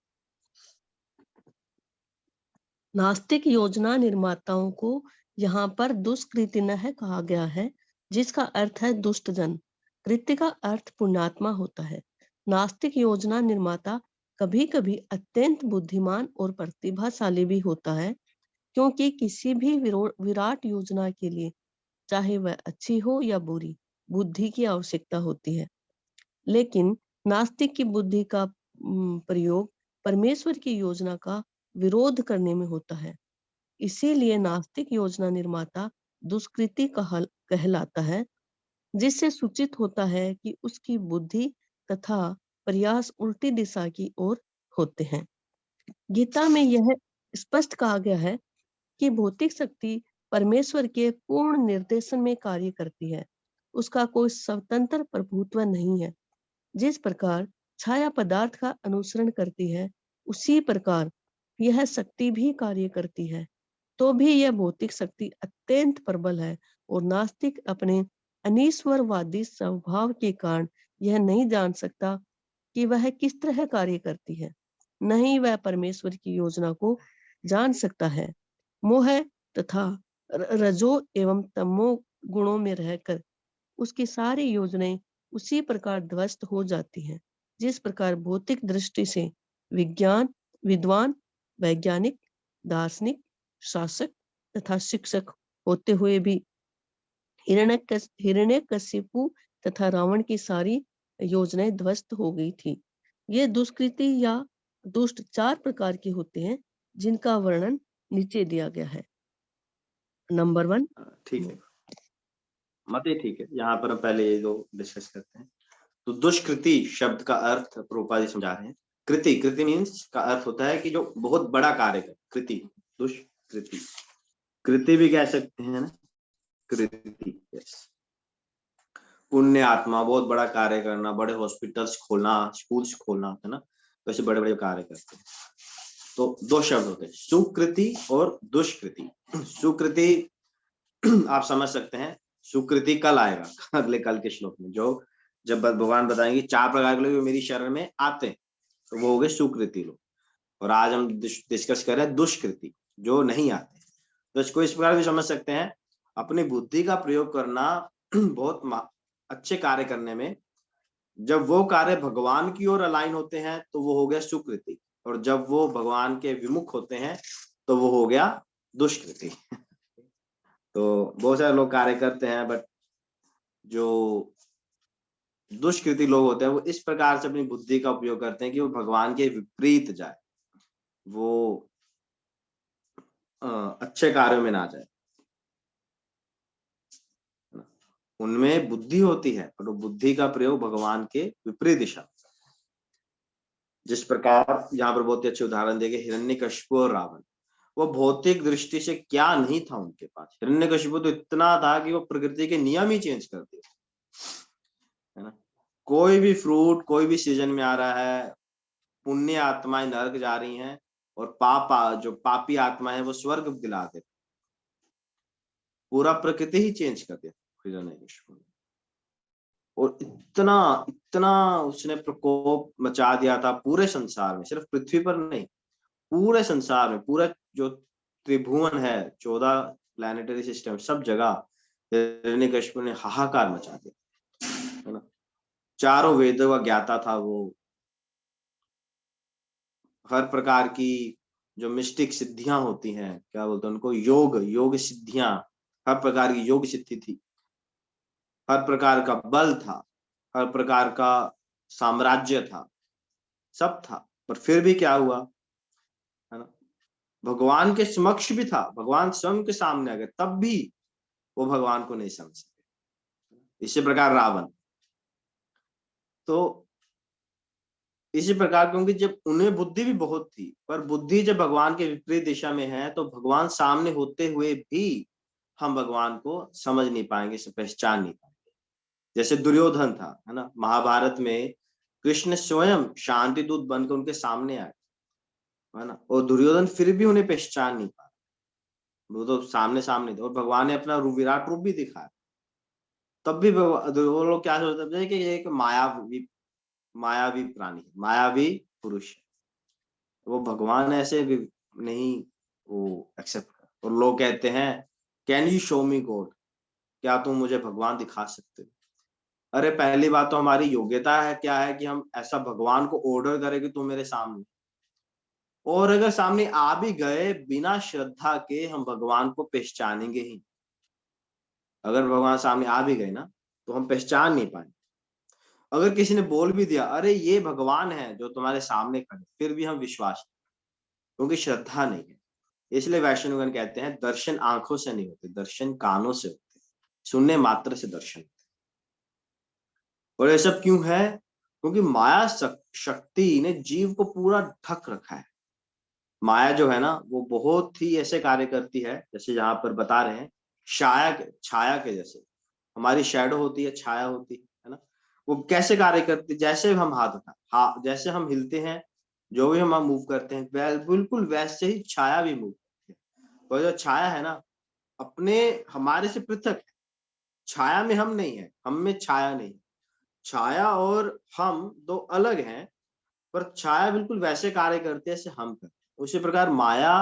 नास्तिक योजना निर्माताओं को यहाँ पर दुष्कृतिनः कहा गया है, जिसका अर्थ है दुष्ट जन। कृत्य का अर्थ पुण्यात्मा होता है। नास्तिक योजना निर्माता कभी कभी अत्यंत बुद्धिमान और प्रतिभाशाली भी होता है, क्योंकि किसी भी विराट योजना के लिए, चाहे वह अच्छी हो या बुरी, बुद्धि की आवश्यकता होती है। लेकिन नास्तिक की बुद्धि का प्रयोग परमेश्वर की योजना का विरोध करने में होता है। इसीलिए नास्तिक योजना निर्माता दुष्कृति कहलाता है, जिससे सूचित होता है कि उसकी बुद्धि तथा प्रयास उल्टी दिशा की ओर होते हैं। गीता में यह स्पष्ट कहा गया है कि भौतिक शक्ति परमेश्वर के पूर्ण निर्देशन में कार्य करती है, उसका कोई स्वतंत्र प्रभुत्व नहीं है। जिस प्रकार छाया पदार्थ का अनुसरण करती है, उसी प्रकार यह शक्ति भी कार्य करती है। तो भी यह भौतिक शक्ति अत्यंत प्रबल है, और नास्तिक अपने अनीश्वरवादी स्वभाव के कारण यह नहीं जान सकता कि वह किस तरह कार्य करती है। नहीं वह परमेश्वर की योजना को जान सकता है। मोह तथा रजो एवं तमो गुणों में रहकर उसकी सारी योजनाएं उसी प्रकार ध्वस्त हो जाती हैं, जिस प्रकार भौतिक दृष्टि से विद्वान, वैज्ञानिक, दार्शनिक, शासक तथा शिक्षक होते हुए भी हिरण्यकशिपु तथा रावण की सारी योजनाएं ध्वस्त हो गई थी। ये दुष्कृति या दुष्ट 4 प्रकार के होते हैं, जिनका वर्णन नीचे दिया गया है। नंबर 1। ठीक है मत ही ठीक है, यहाँ पर हम पहले ये दो डिस्कस करते हैं। तो दुष्कृति शब्द का अर्थ प्रोपा जी समझा रहे हैं। कृति, कृति मीन्स का अर्थ होता है कि जो बहुत बड़ा कार्य करे, कृति, दुष्कृति। कृति भी कह सकते हैं ना, कृति, यस। पुण्य आत्मा, बहुत बड़ा कार्य करना, बड़े हॉस्पिटल्स खोलना, स्कूल्स खोलना, है ना, वैसे बड़े बड़े कार्य करते हैं। तो दो शब्द होते हैं, सुकृति और दुष्कृति। सुकृति आप समझ सकते हैं, सुकृति कल आएगा अगले कल के श्लोक में, जो जब भगवान बताएंगे 4 प्रकार के लोग मेरी शरण में आते हैं, तो वो हो गए सुकृति लोग। और आज हम डिस्कस कर रहे हैं दुष्कृति, जो नहीं आते। तो इसको इस प्रकार भी समझ सकते हैं, अपनी बुद्धि का प्रयोग करना बहुत अच्छे कार्य करने में, जब वो कार्य भगवान की ओर अलाइन होते हैं तो वो हो गया सुकृति, और जब वो भगवान के विमुख होते हैं तो वो हो गया दुष्कृति। तो बहुत सारे लोग कार्य करते हैं, बट जो दुष्कृति लोग होते हैं वो इस प्रकार से अपनी बुद्धि का उपयोग करते हैं कि वो भगवान के विपरीत जाए, वो अच्छे कार्यों में ना जाए। उनमें बुद्धि होती है, पर वो बुद्धि का प्रयोग भगवान के विपरीत दिशा। जिस प्रकार यहाँ पर बहुत ही अच्छे उदाहरण देंगे हिरण्यकशिपु और रावण, वो भौतिक दृष्टि से क्या नहीं था उनके पास। हिरण्यकशिपु तो इतना था कि वो प्रकृति के नियम ही चेंज कर दिए, है ना। कोई भी फ्रूट कोई भी सीजन में आ रहा है, पुण्य आत्माएं नरक जा रही हैं और जो पापी आत्मा है वो स्वर्ग दिला दे, पूरा प्रकृति ही चेंज कर दिया हिरण्यकशिपु ने। और इतना इतना उसने प्रकोप मचा दिया था पूरे संसार में, सिर्फ पृथ्वी पर नहीं, पूरे संसार में, पूरा जो त्रिभुवन है, 14 प्लैनेटरी सिस्टम, सब जगह हिरण्यकशिपु ने हाहाकार मचा दिया, है ना। चारों वेदों का ज्ञाता था वो, हर प्रकार की जो मिस्टिक सिद्धियां होती हैं, क्या बोलते हैं उनको, योग सिद्धियां, हर प्रकार की योग सिद्धि थी, हर प्रकार का बल था, हर प्रकार का साम्राज्य था, सब था। पर फिर भी क्या हुआ, है ना, भगवान के समक्ष भी था, भगवान स्वयं के सामने आ गए, तब भी वो भगवान को नहीं समझ सके। इसी प्रकार रावण, तो इसी प्रकार, क्योंकि जब उन्हें बुद्धि भी बहुत थी, पर बुद्धि जब भगवान के विपरीत दिशा में है तो भगवान सामने होते हुए भी हम भगवान को समझ नहीं पाएंगे, पहचान नहीं पाएंगे। जैसे दुर्योधन था, है ना, महाभारत में कृष्ण स्वयं शांति दूत बनकर उनके सामने आए, है ना, और दुर्योधन फिर भी उन्हें पहचान नहीं पाया, वो तो सामने सामने थे, और भगवान ने अपना विराट रूप भी दिखाया, तब भी वो लोग क्या सोचते थे कि ये एक मायावी प्राणी, मायावी पुरुष है, वो भगवान ऐसे भी नहीं वो एक्सेप्ट कर। और लोग कहते हैं can you show me God, क्या तुम मुझे भगवान दिखा सकते हो। अरे पहली बात तो हमारी योग्यता है क्या है कि हम ऐसा भगवान को ऑर्डर करें कि तुम मेरे सामने, और अगर सामने आ भी गए बिना श्रद्धा के हम भगवान को पहचानेंगे ही। अगर भगवान सामने आ भी गए ना तो हम पहचान नहीं पाएंगे। अगर किसी ने बोल भी दिया अरे ये भगवान है जो तुम्हारे सामने खड़े, फिर भी हम विश्वास, क्योंकि श्रद्धा नहीं है। इसलिए वैष्णवगण कहते हैं दर्शन आंखों से नहीं होते, दर्शन कानों से होते, सुनने मात्र से दर्शन होते। और ये सब क्यों है, क्योंकि माया शक्ति ने जीव को पूरा ढक रखा है। माया जो है ना वो बहुत ही ऐसे कार्य करती है, जैसे यहाँ पर बता रहे हैं छाया के जैसे, हमारी शैडो होती है, छाया होती है ना, वो कैसे कार्य करती है, जैसे हम हाथ उठा जैसे हम हिलते हैं, जो भी हम मूव करते हैं, बिल्कुल वैसे ही छाया भी मूव करती है। और जो छाया है ना अपने हमारे से पृथक है, छाया में हम नहीं है, हम में छाया नहीं, छाया और हम दो अलग हैं, पर छाया बिल्कुल वैसे कार्य करते हैं जैसे हम करते हैं। उसी प्रकार माया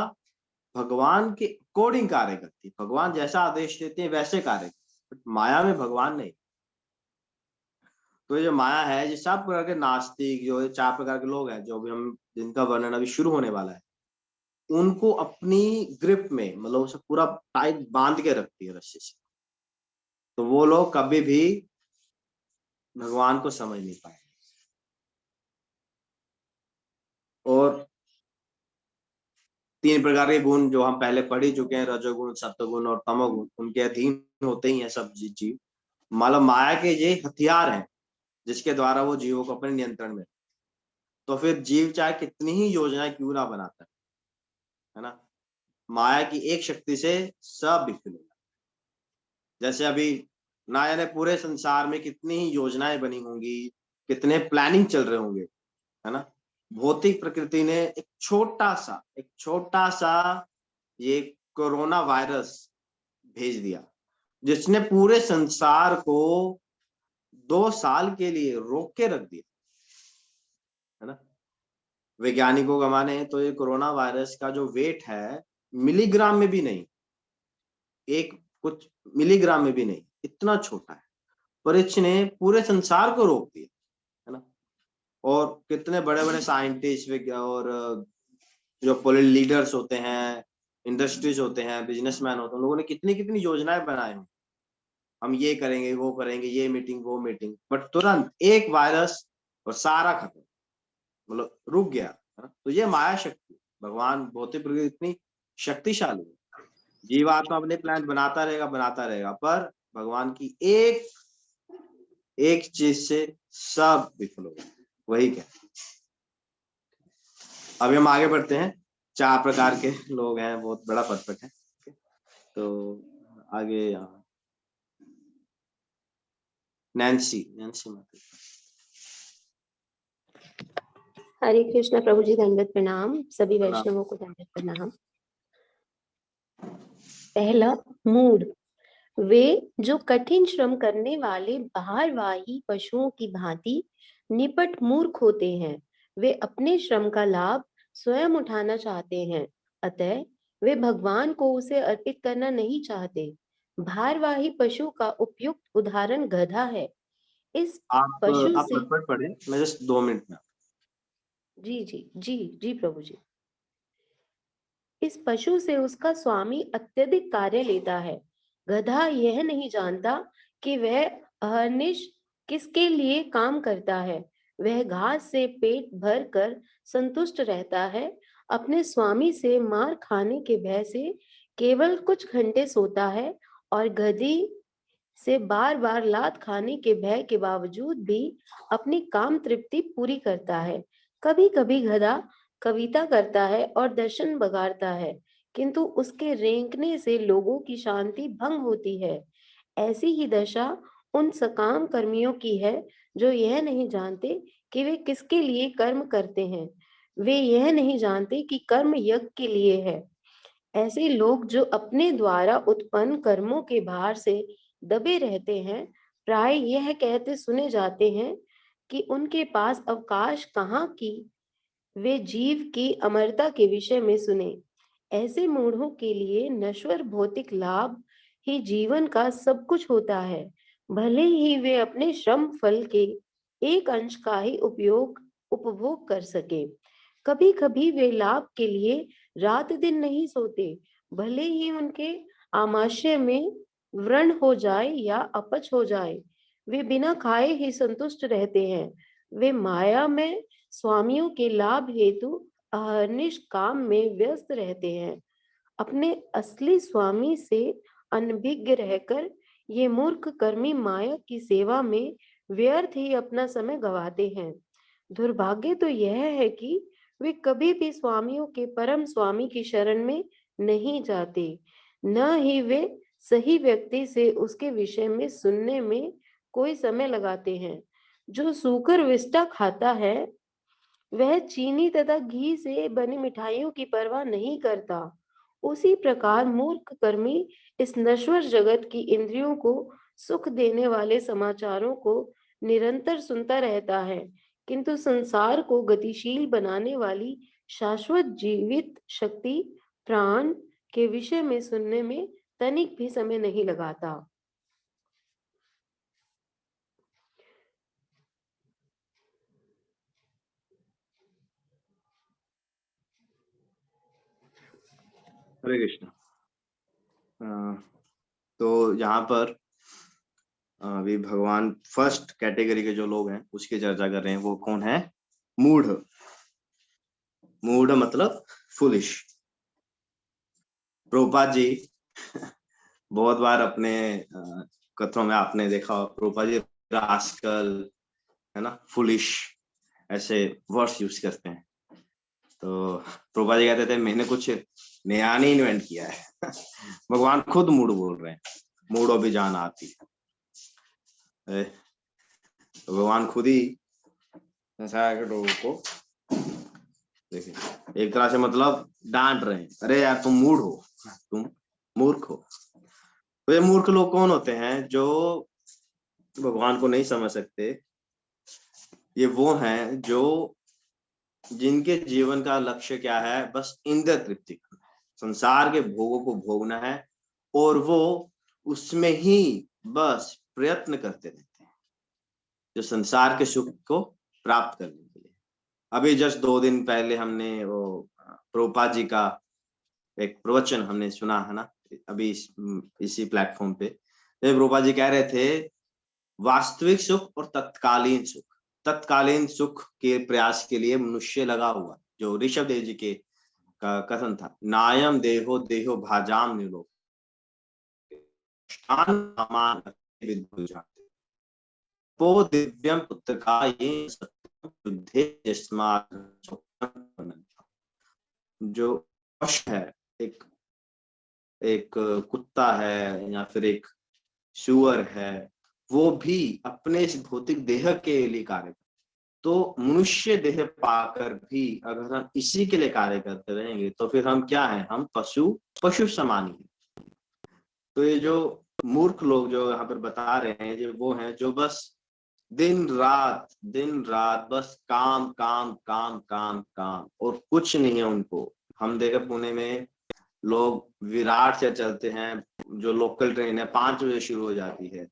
भगवान के अकॉर्डिंग कार्य करती है, भगवान जैसा आदेश देते हैं वैसे कार्य करती है, माया में भगवान नहीं। तो ये जो माया है, ये सब प्रकार के नास्तिक, जो 4 प्रकार के लोग हैं, जो भी हम जिनका वर्णन अभी शुरू होने वाला है, उनको अपनी ग्रिप में, मतलब उसे पूरा टाइट बांध के रखती है रस्सी से, तो वो लोग कभी भी भगवान को समझ नहीं पाएंगे। और 3 प्रकार के गुण जो हम पहले पढ़ ही चुके हैं, रजोगुण, सत्वगुण और तमोगुण, उनके अधीन होते ही हैं सब जीव। मतलब माया के ये हथियार हैं जिसके द्वारा वो जीवों को अपने नियंत्रण में, तो फिर जीव चाहे कितनी ही योजनाएं क्यों ना बनाता है ना, माया की एक शक्ति से सब विफल होगा। जैसे अभी ना जाने पूरे संसार में कितनी ही योजनाएं बनी होंगी, कितने प्लानिंग चल रहे होंगे, है ना, भौतिक प्रकृति ने एक छोटा सा ये कोरोना वायरस भेज दिया, जिसने पूरे संसार को 2 साल के लिए रोक के रख दिया, है ना। वैज्ञानिकों का माने है तो ये कोरोना वायरस का जो वेट है मिलीग्राम में भी नहीं, एक कुछ मिलीग्राम में भी नहीं, इतना छोटा है, पर इसने पूरे संसार को रोक दिया, है ना। और कितने बड़े बड़े साइंटिस्ट और जो लीडर्स होते हैं, इंडस्ट्रीज होते हैं, बिजनेसमैन होते हैं, उन लोगों ने कितनी कितनी योजनाएं बनाई हैं, हम ये करेंगे वो करेंगे, ये मीटिंग वो मीटिंग, बट तुरंत एक वायरस और सारा खत्म, मतलब रुक गया, है ना? तो ये माया शक्ति, भगवान भौतिक प्रकृति इतनी शक्तिशाली है, जीवात्मा अपने प्लान बनाता रहेगा, पर भगवान की एक चीज से सब विफल हो गए, वही क्या, अभी हम आगे बढ़ते हैं। 4 प्रकार के लोग हैं, बहुत बड़ा पर्पट है। तो आगे नैन्सी माता। हरे कृष्णा प्रभु जी, दंडवत प्रणाम। सभी प्रणाम। वैष्णवों को दंडवत प्रणाम। पहला, मूढ़। वे जो कठिन श्रम करने वाले बाहरवाही पशुओं की भांति निपट मूर्ख होते हैं, वे अपने श्रम का लाभ स्वयं उठाना चाहते हैं, अतः वे भगवान को उसे अर्पित करना नहीं चाहते। भारवाही पशु का उपयुक्त उदाहरण गधा है। इस आप पशु से पर्पट पढ़े, मैं जस्ट 2 मिनट में। जी जी जी जी प्रभु जी। इस पशु से उसका स्वामी अत्यधिक कार्य लेता है। गधा यह नहीं जानता कि वह अहर्निश किसके लिए काम करता है। वह घास से पेट भर कर संतुष्ट रहता है। अपने स्वामी से मार खाने के भय से केवल कुछ घंटे सोता है और गधी से बार बार लात खाने के भय के बावजूद भी अपनी काम तृप्ति पूरी करता है। कभी कभी गधा कविता करता है और दर्शन बगाड़ता है, किंतु उसके रेंकने से लोगों की शांति भंग होती है। ऐसी ही दशा उन सकाम कर्मियों की है जो यह नहीं जानते कि वे किसके लिए कर्म करते हैं। वे यह नहीं जानते कि कर्म यज्ञ के लिए है। ऐसे लोग जो अपने द्वारा उत्पन्न कर्मों के भार से दबे रहते हैं, प्राय यह कहते सुने जाते हैं कि उनके पास अवकाश कहाँ की वे जीव की अमरता के विषय में सुने। ऐसे मूढ़ों के लिए नश्वर भौतिक लाभ ही जीवन का सब कुछ होता है, भले ही वे अपने श्रम फल के एक अंश का ही उपभोग कर सके। कभी कभी वे लाभ के लिए रात दिन नहीं सोते, भले ही उनके आमाशय में व्रण हो जाए या अपच हो जाए। वे बिना खाए ही संतुष्ट रहते हैं। वे माया में स्वामियों के लाभ हेतु अहर्निश काम में व्यस्त रहते हैं। अपने असली स्वामी से अनभिज्ञ रहकर ये मूर्ख कर्मी माया की सेवा में व्यर्थ ही अपना समय गवाते हैं। दुर्भाग्य तो यह है कि वे कभी भी स्वामियों के परम स्वामी की शरण में नहीं जाते, न ही वे सही व्यक्ति से उसके विषय में सुनने में कोई समय लगाते हैं। जो सूकर विष्टा खाता है वह चीनी तथा घी से बनी मिठाइयों की परवाह नहीं करता। उसी प्रकार मूर्ख कर्मी इस नश्वर जगत की इंद्रियों को सुख देने वाले समाचारों को निरंतर सुनता रहता है, किंतु संसार को गतिशील बनाने वाली शाश्वत जीवित शक्ति प्राण के विषय में सुनने में तनिक भी समय नहीं लगाता। हरे कृष्ण। तो यहाँ पर अभी भगवान फर्स्ट कैटेगरी के जो लोग हैं उसकी चर्चा कर रहे हैं। वो कौन है? मूढ़। मूढ़ मतलब फुलिश। प्रभुपाद जी बहुत बार अपने कथनों में आपने देखा, प्रभुपाद जी रास्कल, है ना, फुलिश, ऐसे वर्ड्स यूज करते हैं। तो प्रभुपाद जी कहते थे मैंने कुछ नया नहीं इन्वेंट किया है। भगवान खुद मूढ़ बोल रहे हैं, मूढ़ो भी जान आती है। तो भगवान खुद ही संसार के लोगों को देखिए एक तरह से मतलब डांट रहे हैं, अरे यार तुम मूढ़ हो, तुम मूर्ख हो। तो ये मूर्ख लोग कौन होते हैं? जो भगवान को नहीं समझ सकते। ये वो हैं जो जिनके जीवन का लक्ष्य क्या है? बस इंद्रिय तृप्ति करना है, संसार के भोगों को भोगना है, और वो उसमें ही बस प्रयत्न करते रहते हैं जो संसार के सुख को प्राप्त करने के लिए। अभी जस्ट 2 दिन पहले हमने वो प्रभुपाद जी का एक प्रवचन हमने सुना है ना, अभी इसी प्लेटफॉर्म पे। प्रभुपाद जी कह रहे थे वास्तविक सुख और तत्कालीन सुख, तत्कालीन सुख के प्रयास के लिए मनुष्य लगा हुआ, जो ऋषभ देव जी के का कथन था, नायम देहो देहो भाजाम निलो पो दिव्यम पुत्र का ये जो पशु है, एक एक कुत्ता है या फिर एक सुअर है, वो भी अपने इस भौतिक देह के लिए कार्य करते। तो मनुष्य देह पाकर भी अगर हम इसी के लिए कार्य करते रहेंगे तो फिर हम क्या हैं? हम पशु समान ही हैं। तो ये जो मूर्ख लोग जो यहाँ पर बता रहे हैं, जो वो हैं जो बस दिन रात बस काम काम काम काम काम और कुछ नहीं है उनको। हम देखे पुणे में लोग विराट से चलते हैं, जो लोकल ट्रेन है 5 बजे शुरू हो जाती है,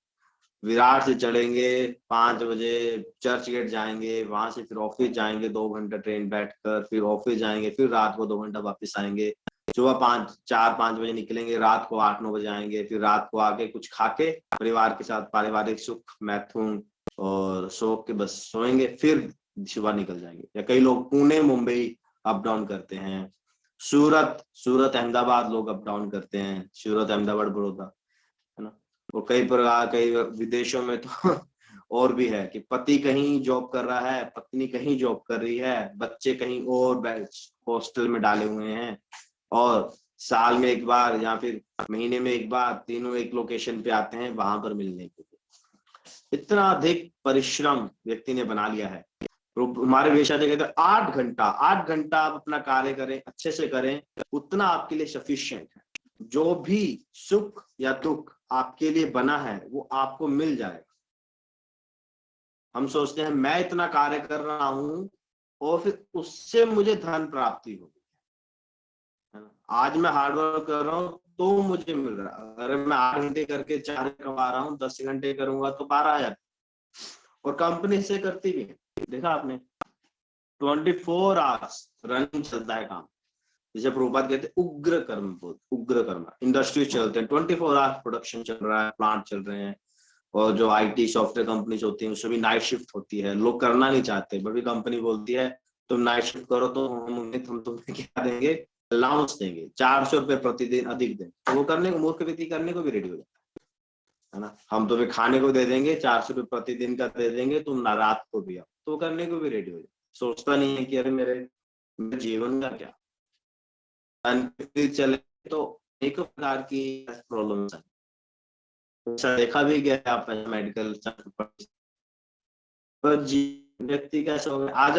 विराट से चढ़ेंगे 5 बजे, चर्च गेट जाएंगे, वहां से फिर ऑफिस जाएंगे 2 घंटा ट्रेन बैठकर, फिर ऑफिस जाएंगे, फिर रात को 2 घंटा वापस आएंगे, सुबह 4-5 बजे निकलेंगे, रात को 8-9 बजे आएंगे, फिर रात को आके कुछ खा के परिवार के साथ पारिवारिक सुख मैथुन और सो के बस सोएंगे, फिर सुबह निकल जाएंगे। या कई लोग पुणे मुंबई अप डाउन करते हैं, सूरत अहमदाबाद लोग अप डाउन करते हैं, सूरत अहमदाबाद बड़ौदा, है ना। और कई विदेशों में तो और भी है कि पति कहीं जॉब कर रहा है, पत्नी कहीं जॉब कर रही है, बच्चे कहीं और हॉस्टल में डाले हुए हैं, और साल में एक बार या फिर महीने में एक बार तीनों एक लोकेशन पे आते हैं वहां पर मिलने के लिए। इतना अधिक परिश्रम व्यक्ति ने बना लिया है। तो हमारे वेशाचे कहते हैं 8 घंटा आप अपना कार्य करें, अच्छे से करें, उतना आपके लिए सफिशिएंट है। जो भी सुख या दुख आपके लिए बना है वो आपको मिल जाएगा। हम सोचते हैं मैं इतना कार्य कर रहा हूं और फिर उससे मुझे धन प्राप्ति होगी, है ना। आज मैं हार्डवर्क कर रहा हूं तो मुझे मिल रहा है। अगर मैं 8 घंटे करके 4 कमा रहा हूँ, 10 घंटे करूंगा तो 12,000। और कंपनी से करती भी है, देखा आपने, 24 आवर्स रनिंग चलता है काम। जैसे प्रभुपाद कहते हैं उग्र कर्म, इंडस्ट्री चलते हैं, 24 आवर्स प्रोडक्शन चल रहा है, प्लांट चल रहे हैं। और जो आईटी सॉफ्टवेयर कंपनीज होती हैं उसमें भी नाइट शिफ्ट होती है, लोग करना नहीं चाहते, बड़ी कंपनी बोलती है तुम नाइट शिफ्ट करो तो हम तुम्हें क्या देंगे, अलाउंस देंगे, 400 रुपए प्रतिदिन अधिक दें। तो वो करने को, मूर्ख व्यक्ति करने को भी रेडी हो जाता है ना। हम तुम्हें खाने को दे देंगे, 400 रुपए प्रतिदिन का दे देंगे, तुम ना रात को भी आओ, तो करने को भी रेडी हो जाए। सोचता नहीं है कि अरे मेरे जीवन का क्या, चले तो एक प्रकार की प्रॉब्लम्स है। ऐसा देखा भी गया आप मेडिकल पर व्यक्ति कैसा हो गया आज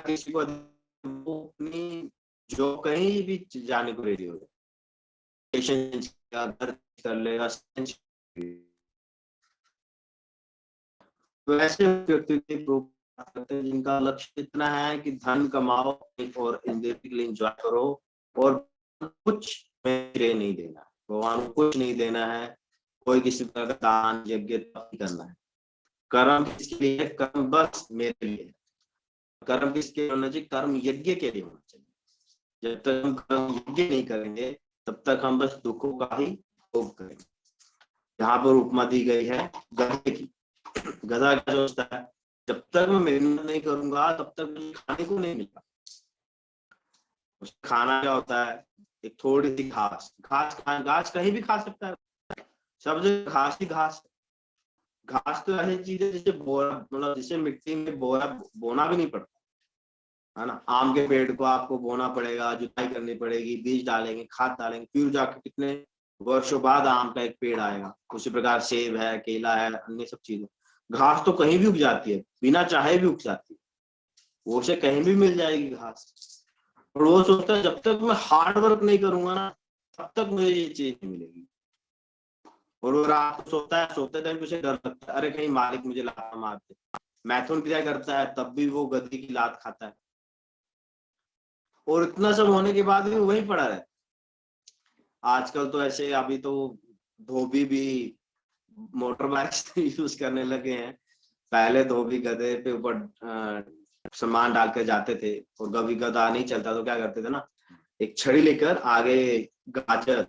किसी को अपनी जो कहीं भी जाने को रेडी हो जाए, कर लेगा। तो ऐसे व्यक्ति करते हैं जिनका लक्ष्य इतना है कि धन कमाओ और इंडिविजुअली एंजॉय करो और कुछ मेरे नहीं देना, भगवान को कुछ नहीं देना है, कोई किसी तरह का दान यज्ञ नहीं करना है। कर्म किसके लिए? कर्म बस मेरे लिए। कर्म किसके होना चाहिए? कर्म यज्ञ के लिए होना चाहिए। जब तक हम कर्म यज्ञ नहीं करेंगे तब तक हम बस दुखों का ही भोग करेंगे। यहाँ पर उपमा दी गई है गधे की। गधा क्या सोचता है, जब तक मैं मेहनत नहीं करूंगा तब तक मुझे खाने को नहीं मिलता। खाना क्या होता है? एक थोड़ी सी घास, घास कहीं भी खा सकता है, सब जगह घास ही घास। घास तो ऐसी चीज है जिसे बोरा, मतलब जिसे मिट्टी में बोना भी नहीं पड़ता, है ना। आम के पेड़ को आपको बोना पड़ेगा, जुताई करनी पड़ेगी, बीज डालेंगे, खाद डालेंगे, फिर जाके कितने वर्षों बाद आम का एक पेड़ आएगा। उसी प्रकार सेब है, केला है, अन्य सब चीजें। घास तो कहीं भी उग जाती है, बिना चाहे भी उग जाती है, वो उसे कहीं भी मिल जाएगी घास। और वो सोचता है जब तक मैं हार्ड वर्क नहीं करूंगा ना तब तक मुझे ये चीज नहीं मिलेगी। और वो रात को सोते टाइम उसे डर लगता है, अरे कहीं मालिक मुझे लात मार दे। मैथुन क्रिया करता है तब भी वो गधी की लात खाता है, और इतना सब होने के बाद भी वहीं पड़ा रहता है। आजकल तो ऐसे, अभी तो धोबी भी मोटर बाइक यूज करने लगे हैं। पहले धोबी गधे पे ऊपर सामान डाल कर जाते थे, और कभी गधा नहीं चलता तो क्या करते थे ना, एक छड़ी लेकर आगे गाजर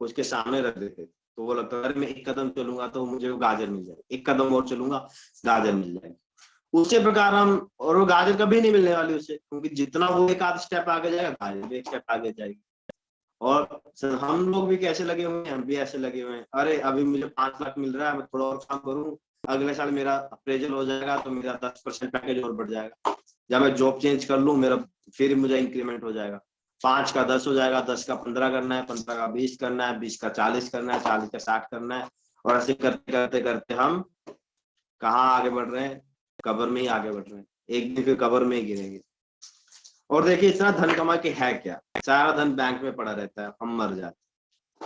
उसके सामने रख देते, तो वो लगता है मैं एक कदम चलूंगा तो मुझे वो गाजर मिल जाएगी, एक कदम और चलूंगा गाजर मिल जाएगी। उसी प्रकार हम, और वो गाजर कभी नहीं मिलने वाली उससे, क्योंकि जितना वो एक आध स्टेप आगे जाएगा गाजर भी एक स्टेप आगे जाएगी। और हम लोग भी कैसे लगे हुए हैं, हम भी ऐसे लगे हुए हैं, अरे अभी मुझे 5 लाख मिल रहा है, मैं थोड़ा और काम करूं, अगले साल मेरा अप्रेजल हो जाएगा तो मेरा 10% पैकेज और बढ़ जाएगा, जब मैं जॉब चेंज कर लूं मेरा फिर मुझे इंक्रीमेंट हो जाएगा। 5 का 10 हो जाएगा, 10 का 15 करना है, 15 का 20 करना है, 20 का 40 करना है, 40 का 60 करना है, और ऐसे करते करते करते हम कहाँ आगे बढ़ रहे हैं? कब्र में ही आगे बढ़ रहे हैं। एक दिन फिर कब्र में ही गिरेंगे। और देखिए इतना धन कमा के है क्या? सारा धन बैंक में पड़ा रहता है, हम मर जाते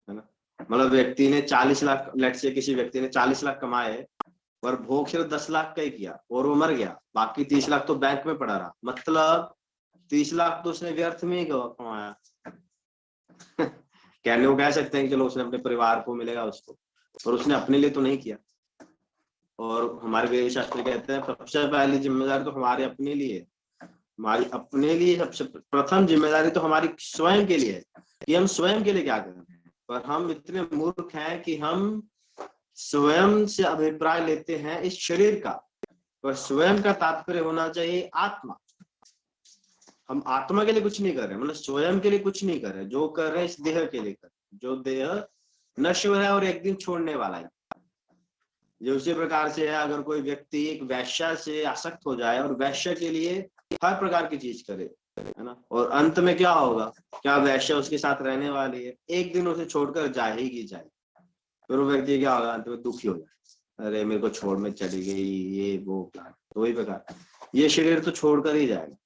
है ना। मतलब व्यक्ति ने 40 लाख, लेट से किसी व्यक्ति ने 40 लाख कमाए और भोग सिर्फ 10 लाख का ही किया और वो मर गया, बाकी 30 लाख तो बैंक में पड़ा रहा। मतलब 30 लाख तो उसने व्यर्थ में ही कमाया। कहने को कह सकते हैं कि चलो उसने अपने परिवार को मिलेगा उसको, और उसने अपने लिए तो नहीं किया। और हमारे वेद शास्त्र कहते हैं सबसे पहली जिम्मेदारी तो हमारे अपने लिए है। हमारी अपने लिए सबसे प्रथम जिम्मेदारी तो हमारी स्वयं के लिए है कि हम स्वयं के लिए क्या करें। पर हम इतने मूर्ख हैं कि हम स्वयं से अभिप्राय लेते हैं इस शरीर का, पर स्वयं का तात्पर्य होना चाहिए आत्मा। हम आत्मा के लिए कुछ नहीं कर रहे, मतलब स्वयं के लिए कुछ नहीं कर रहे, जो कर रहे हैं इस देह के लिए कर रहे हैं। जो देह नश्वर है और एक दिन छोड़ने वाला है। जो उसी प्रकार से है, अगर कोई व्यक्ति एक वैश्या से आसक्त हो जाए और वैश्या के लिए हर प्रकार की चीज करे, है ना, और अंत में क्या होगा? क्या वैश्या उसके साथ रहने वाली है? एक दिन उसे छोड़कर जाएगी जाएगी। फिर वो व्यक्ति क्या होगा? अंत में दुखी हो जाए, अरे मेरे को छोड़ में चली गई, ये वो क्या। तो वही प्रकार ये शरीर तो छोड़कर ही जाएगा।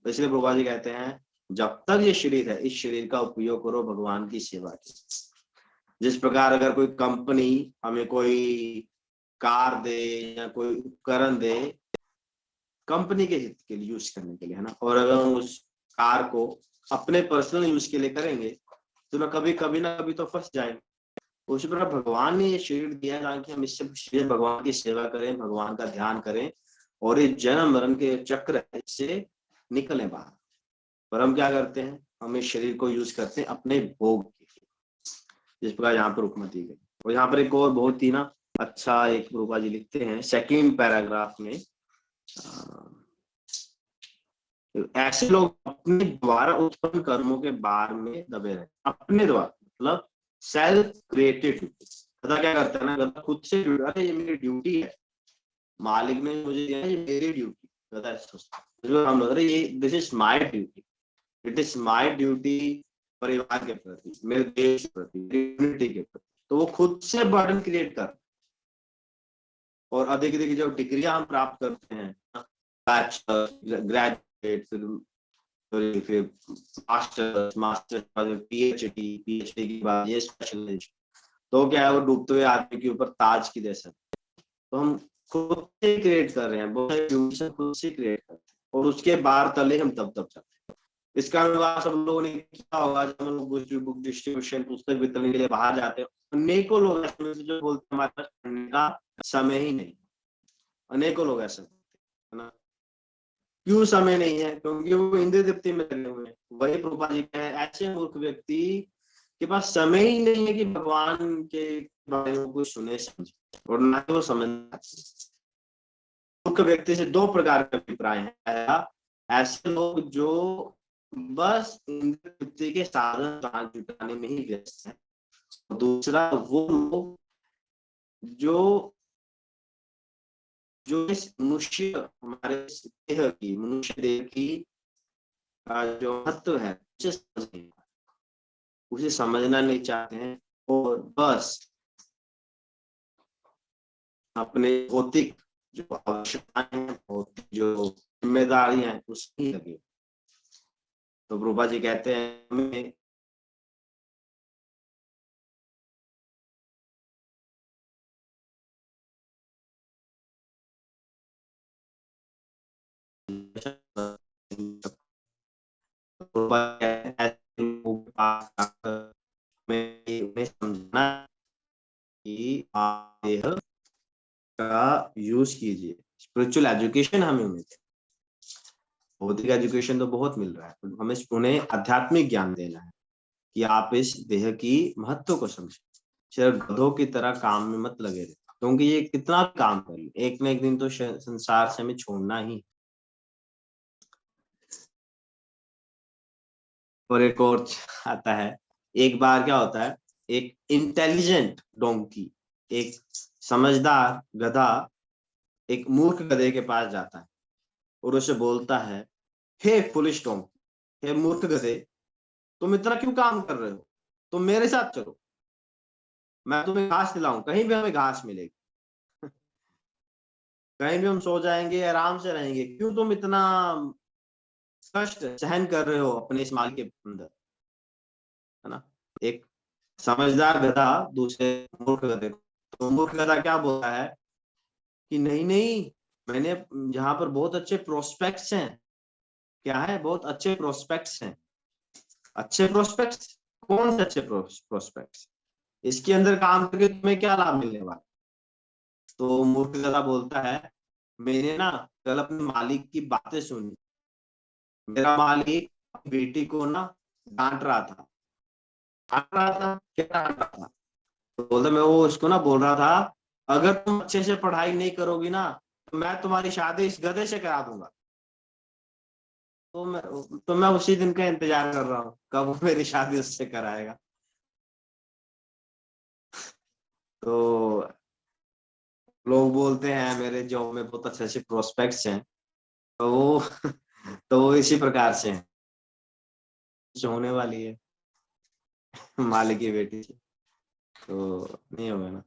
तो इसलिए प्रभुपाद जी कहते हैं जब तक ये शरीर है, इस शरीर का उपयोग करो भगवान की सेवा के। जिस प्रकार अगर कोई कंपनी हमें कोई कार दे या कोई उपकरण दे कंपनी के हित के लिए यूज करने के लिए, है ना, और अगर हम उस कार को अपने पर्सनल यूज के लिए करेंगे तो ना कभी ना कभी तो फंस जाएंगे। उसी प्रकार भगवान ने ये शरीर दिया है ताकि हम इससे भगवान की सेवा करें, भगवान का ध्यान करें और इस जन्म मरण के चक्र से निकलें बाहर। पर हम क्या करते हैं? हम इस शरीर को यूज करते हैं अपने भोग के लिए, जिस प्रकार यहाँ पर उपमा दी गई। और यहाँ पर एक और बहुत ही ना अच्छा एक रूपा जी लिखते हैं सेकंड पैराग्राफ में, ऐसे लोग अपने द्वारा उत्पन्न कर्मों के बार में दबे रहते। अपने द्वारा मतलब सेल्फ क्रिएटेड। गधा क्या करता है ना, गधा खुद से, अरे ये मेरी ड्यूटी है, मालिक ने मुझे दिया, ये मेरी ड्यूटी। गधा सोचता है हम लोग, अरे ये this is my duty, it is my duty परिवार के प्रति, मेरे देश के प्रति, यूनिटी के प्रति। तो वो खुद से बर्डन क्रिएट कर। और अधिक अधिक जो डिग्रियां हम प्राप्त करते हैं, बैचलर, ग्रेजुएट, फिर मास्टर्स, पीएचडी के बाद ये स्पेशलाइजेशन, तो क्या है वो डूबते हुए आदमी के ऊपर ताज की जैसा। तो हम खुद से क्रिएट कर रहे हैं, बहुत सारे खुद से क्रिएट करते हैं और उसके बाहर तले हम तब जाते हैं। इसका अनुवाद सब लोगों ने किया होगा। जब हम लोग बुक डिस्ट्रीब्यूशन, पुस्तक वितरण के लिए बाहर जाते हैं, अनेकों लोग ऐसे जो बोलते हैं हमारे पास पढ़ने का समय ही नहीं। अनेकों लोग ऐसे है ना। क्यों समय नहीं है? क्योंकि वो इंद्रिय तृप्ति में लगे हुए हैं। वही प्रभुपाद जी कहे ऐसे मूर्ख व्यक्ति के पास समय ही नहीं है कि भगवान के बारे में कुछ सुने समझे, और ना ही वो समझना। मूर्ख व्यक्ति से दो प्रकार के अभिप्राय हैं। ऐसे लोग जो बस इंद्रिय तृप्ति के साधन जुटाने में ही व्यस्त है। दूसरा वो लोग जो इस मनुष्य, हमारे देह की, मनुष्य देह की जो महत्व है उसे समझना नहीं चाहते हैं और बस अपने भौतिक जो आवश्यकताएं हैं, भौतिक जो जिम्मेदारियां हैं उसकी लगे। तो प्रभुपाद जी कहते हैं हमें समझना कि आप देह का यूज कीजिए। स्पिरिचुअल एजुकेशन हमें उन्हें, भौतिक एजुकेशन तो बहुत मिल रहा है, हमें उन्हें आध्यात्मिक ज्ञान देना है कि आप इस देह की महत्व को समझें। सिर्फ गधों की तरह काम में मत लगे रहे, क्योंकि ये कितना काम कर ले, एक न एक दिन तो संसार से हमें छोड़ना ही। और एक और आता है, एक बार क्या होता है, एक इंटेलिजेंट डोंकी, एक समझदार गधा एक मूर्ख गधे के पास जाता है और उसे बोलता है, हे फुलिश डोंकी, हे मूर्ख गधे, तुम इतना क्यों काम कर रहे हो? तुम मेरे साथ चलो, मैं तुम्हें घास दिलाऊं, कहीं भी हमें घास मिलेगी, कहीं भी हम सो जाएंगे, आराम से रहेंगे, क्यों तुम इतना कष्ट सहन कर रहे हो अपने इस माल के अंदर, है ना। एक समझदार गधा दूसरे मूर्ख गधे को, तो मूर्ख गधा क्या बोलता है कि नहीं नहीं, मैंने यहाँ पर बहुत अच्छे प्रोस्पेक्ट्स हैं। क्या है? बहुत अच्छे प्रोस्पेक्ट्स हैं। अच्छे प्रोस्पेक्ट्स? कौन से अच्छे प्रोस्पेक्ट्स? इसके अंदर काम करके तुम्हें क्या लाभ मिलने वाला? तो मूर्ख गधा बोलता है, मैंने ना कल अपने मालिक की बातें सुनी। मेरा मालिक अपनी बेटी को ना डांट रहा था। डांट रहा था? क्या डांट रहा था? तो बोलता, मैं वो उसको ना बोल रहा था, अगर तुम अच्छे से पढ़ाई नहीं करोगी ना, तो मैं तुम्हारी शादी इस गधे से करा दूंगा। तो मैं उसी दिन का इंतजार कर रहा हूँ, कब वो मेरी शादी उससे कराएगा। तो लोग बोलते हैं मेरे जॉब में बहुत अच्छे अच्छे प्रोस्पेक्ट्स हैं, तो वो तो वो इसी प्रकार से हैं, जो होने वाली है मालिक की बेटी से, तो नहीं होगा ना।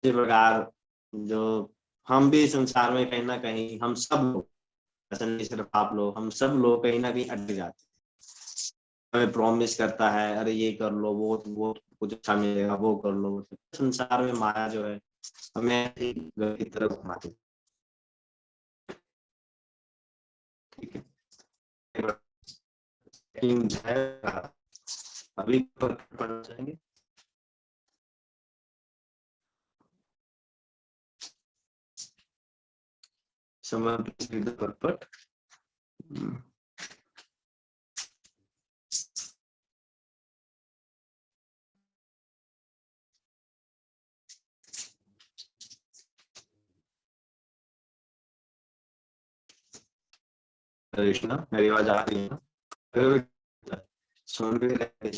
इसी प्रकार जो हम भी संसार में कहीं ना कहीं, हम सब लोग, ऐसा नहीं सिर्फ आप लोग, हम सब लोग कहीं ना कहीं अटक जाते हैं। हमें प्रॉमिस करता है, अरे ये कर लो, वो कुछ अच्छा मिलेगा, वो कर लो। संसार में माया जो है हमें की तरफ घुमाती है। ठीक है, अभी पढ़ना चाहेंगे? Someone please read the purport. Krishna, मेरी आवाज आ रही है ना? सुन भी रहे?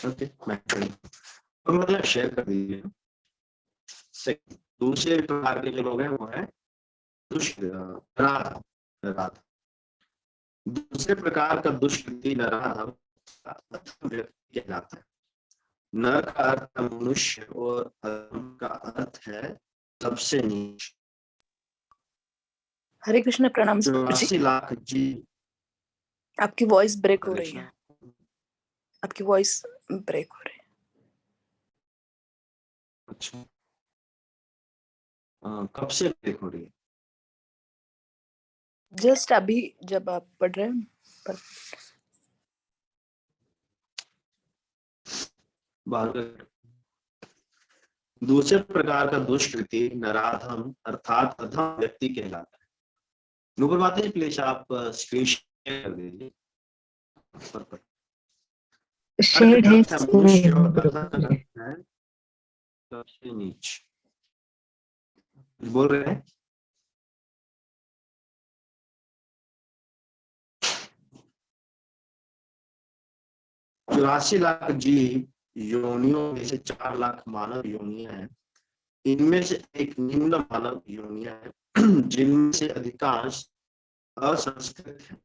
ओके, मैं तो मतलब शेयर कर दीजिए। दूसरे प्रकार के जो लोग हैं वो है राधा। दूसरे प्रकार का दुष्कृति नराधम व्यक्ति कहलाता है। नर का अर्थ मनुष्य और अधम का अर्थ है सबसे नीच। हरे कृष्ण, प्रणाम जी। 84 लाख जी। आपकी वॉइस ब्रेक हो रही है, आपकी वॉइस ब्रेक हो रही है। अच्छा, कब से ब्रेक हो रही है? जस्ट अभी जब आप पढ़ रहे हैं पर... दूसरे प्रकार का दुष्कृति नराधम अर्थात अधम व्यक्ति कहलाता है। नूपुर माता जी प्लीज आप स्क्रीन शेयर कर दीजिए। मनुष्य है सबसे नीच बोल रहे हैं। चौरासी लाख जीव योनियों में से 4 लाख मानव योनियां हैं। इनमें से एक निम्न मानव योनियां हैं जिनमें से अधिकांश असंस्कृत है।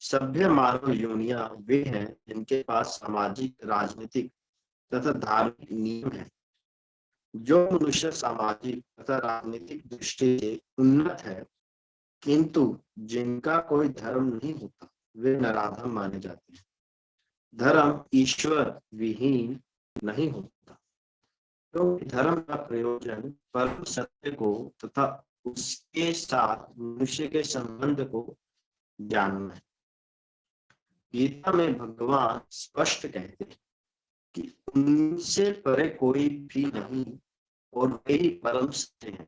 सभ्य मानव योनियां वे हैं जिनके पास सामाजिक, राजनीतिक तथा धार्मिक नियम है। जो मनुष्य सामाजिक तथा राजनीतिक दृष्टि से उन्नत है किंतु जिनका कोई धर्म नहीं होता, वे नराधम माने जाते हैं। धर्म ईश्वर विहीन नहीं होता, क्योंकि धर्म का प्रयोजन परम सत्य को तथा उसके साथ मनुष्य के संबंध को जानना है। गीता में भगवान स्पष्ट कहते हैं कि उनसे परे कोई भी नहीं और वे ही परम सत्य है।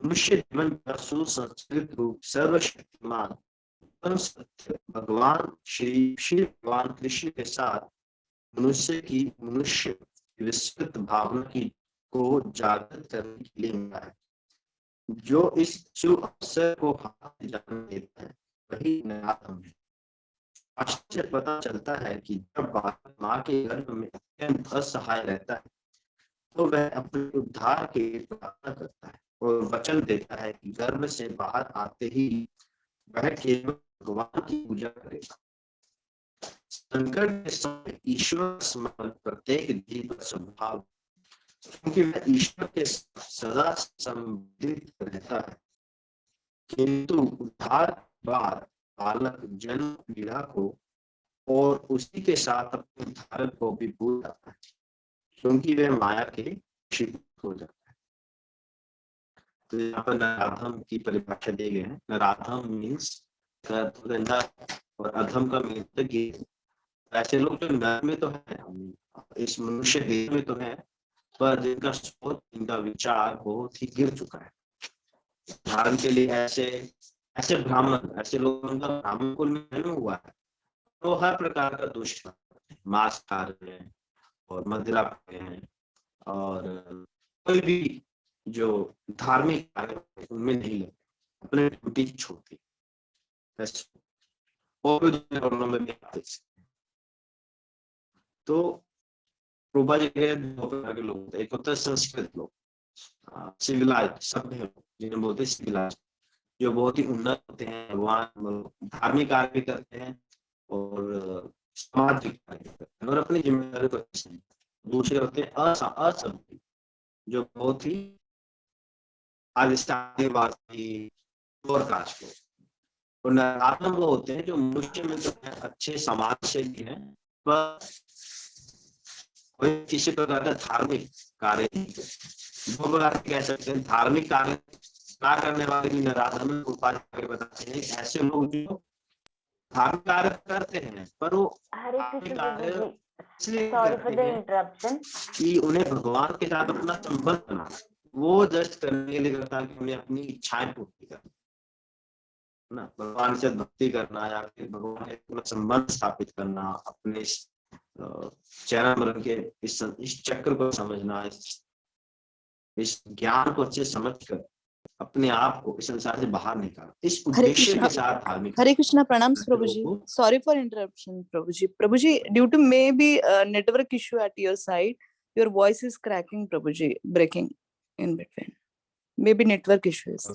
मनुष्य जीवन का सुसंस्कृत रूप सर्वशक्तिमान परम सत्य भगवान श्री भगवान कृष्ण के साथ मनुष्य विस्तृत भावना की को जागृत करने के लिए मिला है। जो इस शुभ अवसर को हाथ जाने देता है वही नराधम है। आश्चर्य से पता चलता है कि जब बालक माँ के गर्भ में अत्यंत असहाय रहता है तो वह अपने उद्धार के लिए प्रार्थना करता है। और वचन देता है कि गर्भ से बाहर आते ही वह केवल भगवान की पूजा करेगा। संकट के समय ईश्वर स्मरण प्रत्येक जीव का स्वभाव, क्योंकि वह ईश्वर के सदा संबंधित रहता है। किंतु उद्धार बाद बालक जन्म पीड़ा को और उसी के साथ अपने उद्धारक को भी भूल जाता है, क्योंकि वह माया के वशीभूत हो जाता है। तो यहाँ पर नराधम की परिभाषा दी गई है। नराधम मीन्स गंदा और अधम का मीन्स गिर। ऐसे लोग जो नर में तो है, इस मनुष्य देह में तो है, पर जिनका सोच, इनका विचार बहुत ही गिर चुका है। उदाहरण के लिए ऐसे ब्राह्मण, ऐसे लोग ब्राह्मण कुल में जन्म हुआ है तो हर प्रकार का दुष्ट, मांस खा रहे हैं और मदिरा पी रहे हैं और कोई भी जो धार्मिक कार्य उनमें नहीं लगते, अपने ड्यूटी छोड़ती और भी आते। तो रूपा जी के दो प्रकार के लोग, एक होता है संस्कृत लोग, सिविलाइज, सभ्य लोग जिन्हें बोलते हैं सिविलाइज, जो बहुत ही उन्नत होते हैं, भगवान धार्मिक कार्य भी करते हैं और सामाजिक कार्य करते हैं और अपनी जिम्मेदारी को। दूसरे होते हैं असभ्य, जो बहुत ही आदिवासी और कास्ट लोग। और नराधम वो होते हैं जो मनुष्य में तो है, अच्छे समाज से भी है, पर कोई किसी प्रकार का धार्मिक कार्य नहीं करते। दो प्रकार कह सकते हैं, धार्मिक कार्य ना करने वाले भी नराधम में बताते हैं। ऐसे लोग जो धार्मिक कार्य करते हैं पर वो इसलिए करते हैं कि उन्हें भगवान के साथ अपना संबंध बनाना, वो जस्ट करने के लिए करता है कि उन्हें अपनी इच्छाएं पूर्ति करना ना, भगवान से भक्ति करना या फिर भगवान के पूरा संबंध स्थापित करना, अपने जन्म मरण के इस चक्र को समझना, इस ज्ञान को अच्छे समझकर अपने आप को इस संसार से बाहर निकालना, इस उद्देश्य के साथ धार्मिक। हरे कृष्णा, प्रणाम प्रभु जी, सॉरी फॉर इंटरप्शन प्रभु जी। प्रभु जी, due to maybe network issue at your side, your voice is cracking प्रभु जी, breaking in between, maybe network issues.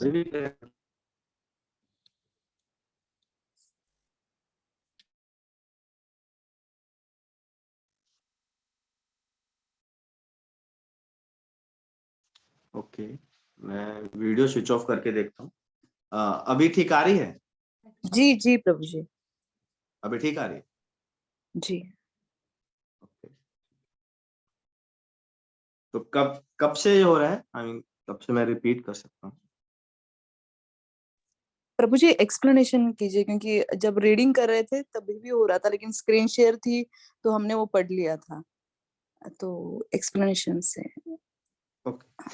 Okay, मैं वीडियो स्विच ऑफ करके देखता हूँ। अभी ठीक आ रही है? जी जी प्रभु जी, अभी ठीक आ रही है जी। ओके। तो कब से हो रहा है? आई मीन कब से मैं रिपीट कर सकता हूँ? प्रभु जी एक्सप्लेनेशन कीजिए, क्योंकि जब रीडिंग कर रहे थे तभी भी हो रहा था, लेकिन स्क्रीन शेयर थी तो हमने वो पढ़ लिया था, तो एक्सप्लेनेशन से। ओके,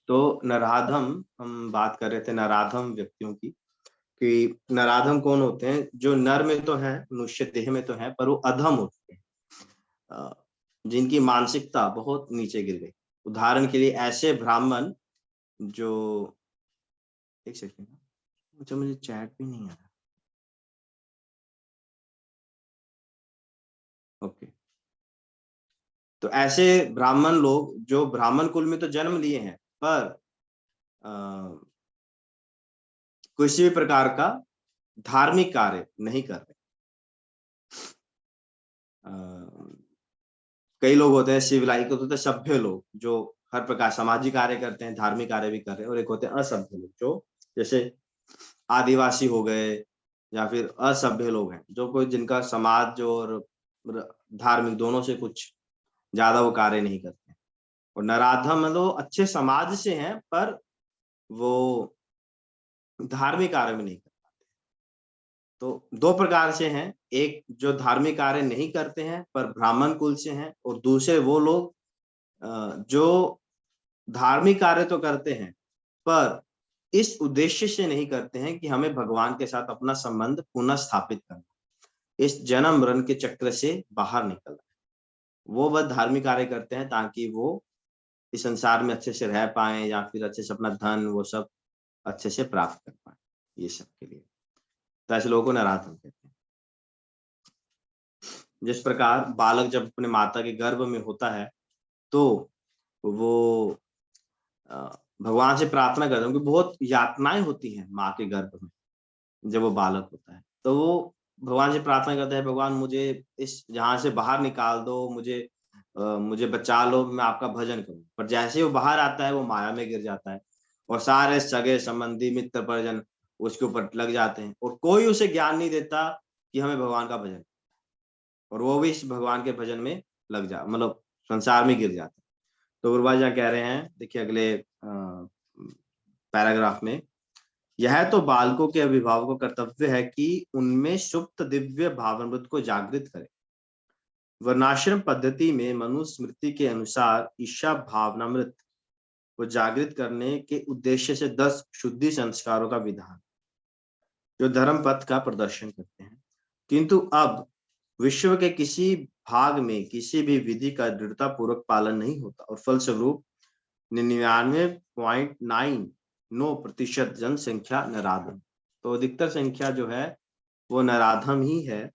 तो नराधम, हम बात कर रहे थे नराधम व्यक्तियों की, कि नराधम कौन होते हैं? जो नर में तो है, मनुष्य देह में तो है, पर वो अधम होते हैं, जिनकी मानसिकता बहुत नीचे गिर गई। उदाहरण के लिए ऐसे ब्राह्मण जो, एक सेकंड, अच्छा मुझे चैट भी नहीं आ रहा। ओके, तो ऐसे ब्राह्मण लोग जो ब्राह्मण कुल में तो जन्म लिए हैं, पर किसी भी प्रकार का धार्मिक कार्य नहीं कर रहे। कई लोग होते हैं सिविलाइज, होते हैं सभ्य लोग जो हर प्रकार सामाजिक कार्य करते हैं, धार्मिक कार्य भी कर रहे हैं, और एक होते हैं असभ्य लोग जो जैसे आदिवासी हो गए या फिर असभ्य लोग हैं, जो कोई जिनका समाज और धार्मिक दोनों से कुछ ज्यादा वो कार्य नहीं करते। और नराधम मतलब अच्छे समाज से हैं पर वो धार्मिक कार्य में नहीं कर पाते। तो दो प्रकार से हैं, एक जो धार्मिक कार्य नहीं करते हैं पर ब्राह्मण कुल से हैं, और दूसरे वो लोग जो धार्मिक कार्य तो करते हैं पर इस उद्देश्य से नहीं करते हैं कि हमें भगवान के साथ अपना संबंध पुनः स्थापित करना, इस जन्म मरण के चक्र से बाहर निकलना। वो बस धार्मिक कार्य करते हैं ताकि वो इस संसार में अच्छे से रह पाए या फिर अच्छे से अपना धन वो सब अच्छे से प्राप्त कर पाए, ये सब के लिए। तो ऐसे लोगों को नराधम कहते हैं। जिस प्रकार बालक जब अपने माता के गर्भ में होता है तो वो भगवान से प्रार्थना करते हैं, उनकी बहुत यातनाएं होती हैं माँ के गर्भ में जब वो बालक होता है, तो वो भगवान से प्रार्थना करता है, भगवान मुझे इस यहाँ से बाहर निकाल दो, मुझे बचा लो, मैं आपका भजन करूं। पर जैसे ही वो बाहर आता है वो माया में गिर जाता है और सारे सगे संबंधी मित्र परिजन उसके ऊपर लग जाते हैं और कोई उसे ज्ञान नहीं देता कि हमें भगवान का भजन, और वो भी इस भगवान के भजन में लग जा मतलब संसार में गिर जाता है। तो गुरुबाज यहाँ कह रहे हैं, देखिए अगले पैराग्राफ में, यह तो बालकों के अभिभावकों का कर्तव्य है कि उनमें सुप्त दिव्य भावामृत को जागृत करें। वर्णाश्रम पद्धति में मनुस्मृति के अनुसार ईशा भावनामृत को जागृत करने के उद्देश्य से 10 शुद्धि संस्कारों का विधान जो धर्म पथ का प्रदर्शन करते हैं, किंतु अब विश्व के किसी भाग में किसी भी विधि का दृढ़ता पूर्वक पालन नहीं होता और फलस्वरूप 99.99% जनसंख्या नराधम। तो अधिकतर संख्या जो है वो नराधम ही है,